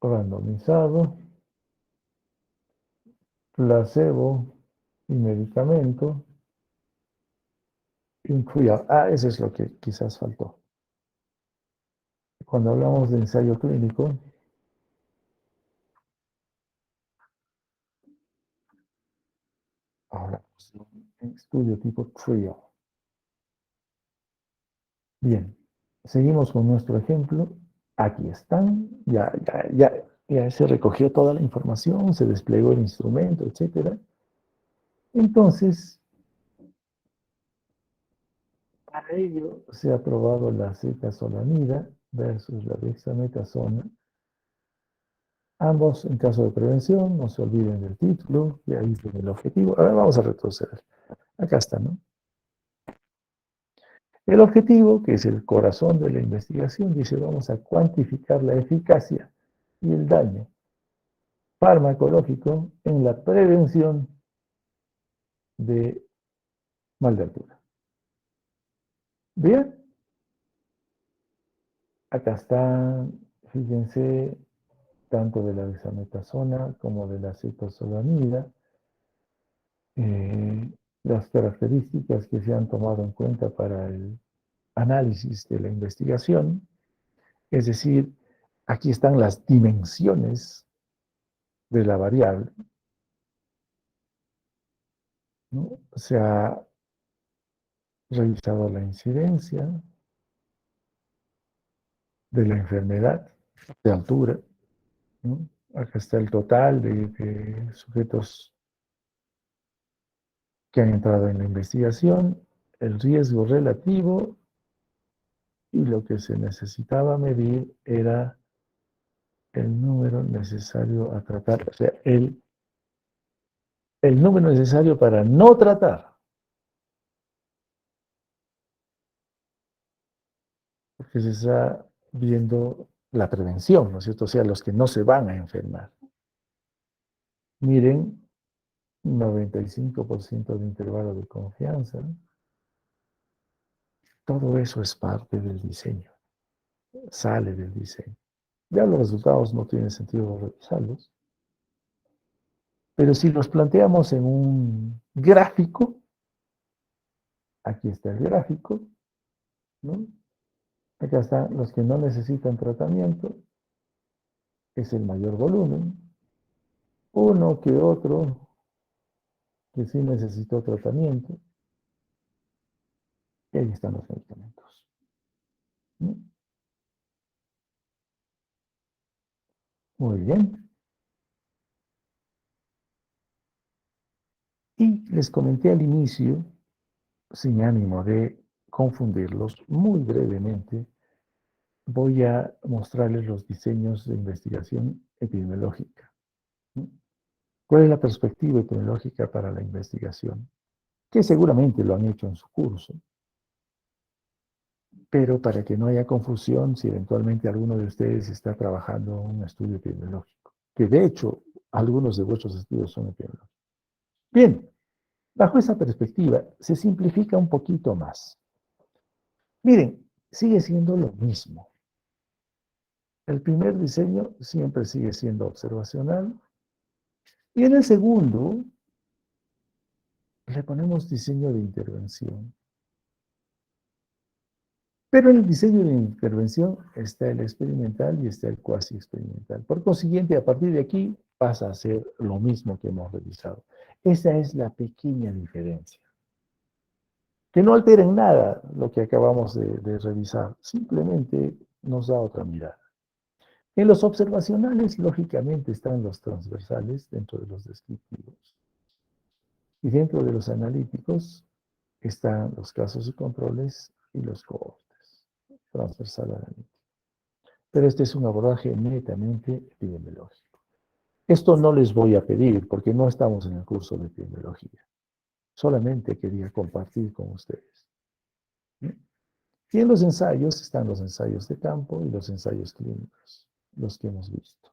randomizado, placebo y medicamento, incluya. Ah, eso es lo que quizás faltó. Cuando hablamos de ensayo clínico, hablamos de un estudio tipo trial. Bien, seguimos con nuestro ejemplo. Aquí están, ya se recogió toda la información, se desplegó el instrumento, etcétera. Entonces, para ello se ha probado la cetazolamida versus la dexametasona. Ambos en caso de prevención, no se olviden del título, y ahí viene el objetivo. Ahora vamos a retroceder. Acá está, ¿no? El objetivo, que es el corazón de la investigación, dice vamos a cuantificar la eficacia y el daño farmacológico en la prevención de mal de altura. Bien, acá está, fíjense, tanto de la dexametasona como de la cetosolamida, eh, las características que se han tomado en cuenta para el análisis de la investigación, es decir, aquí están las dimensiones de la variable, ¿no? Se ha revisado la incidencia de la enfermedad de altura, ¿no? Acá está el total de sujetos que han entrado en la investigación, el riesgo relativo y lo que se necesitaba medir era el número necesario a tratar, o sea, el número necesario para no tratar, porque se está viendo la prevención, ¿no es cierto? O sea, los que no se van a enfermar. Miren, 95% de intervalo de confianza, todo eso es parte del diseño, sale del diseño. Ya los resultados no tienen sentido revisarlos, pero si los planteamos en un gráfico, aquí está el gráfico, ¿no? Acá están los que no necesitan tratamiento, es el mayor volumen, uno que otro que sí necesitó tratamiento, y ahí están los medicamentos, ¿no? Muy bien. Y les comenté al inicio, sin ánimo de confundirlos, muy brevemente, voy a mostrarles los diseños de investigación epidemiológica, ¿no? ¿Cuál es la perspectiva epidemiológica para la investigación? Que seguramente lo han hecho en su curso, pero para que no haya confusión si eventualmente alguno de ustedes está trabajando en un estudio epidemiológico, que de hecho algunos de vuestros estudios son epidemiológicos. Bien, bajo esa perspectiva se simplifica un poquito más. Miren, sigue siendo lo mismo. El primer diseño siempre sigue siendo observacional y en el segundo le ponemos diseño de intervención. Pero en el diseño de intervención está el experimental y está el cuasi experimental. Por consiguiente, a partir de aquí pasa a ser lo mismo que hemos revisado. Esa es la pequeña diferencia. Que no altera en nada lo que acabamos de revisar, simplemente nos da otra mirada. En los observacionales, lógicamente, están los transversales dentro de los descriptivos. Y dentro de los analíticos están los casos y controles y los cohortes, transversal analítico. Pero este es un abordaje netamente epidemiológico. Esto no les voy a pedir porque no estamos en el curso de epidemiología. Solamente quería compartir con ustedes. Y en los ensayos están los ensayos de campo y los ensayos clínicos, los que hemos visto.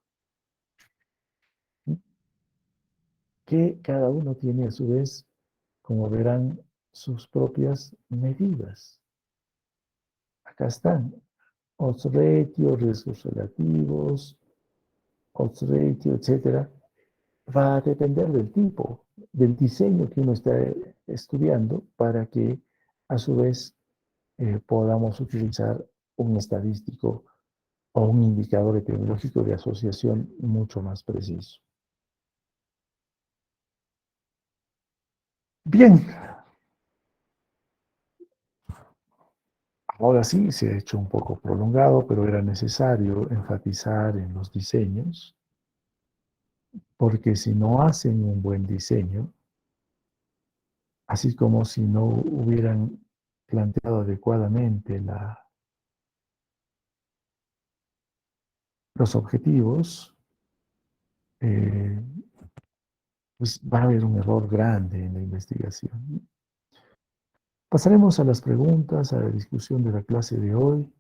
Que cada uno tiene a su vez, como verán, sus propias medidas. Acá están. Odds ratio, riesgos relativos, odds ratio, etcétera. Va a depender del tipo, del diseño que uno está estudiando para que a su vez podamos utilizar un estadístico o un indicador epidemiológico de asociación mucho más preciso. Bien, ahora sí se ha hecho un poco prolongado, pero era necesario enfatizar en los diseños, porque si no hacen un buen diseño, así como si no hubieran planteado adecuadamente los objetivos, eh, pues va a haber un error grande en la investigación. Pasaremos a las preguntas, a la discusión de la clase de hoy.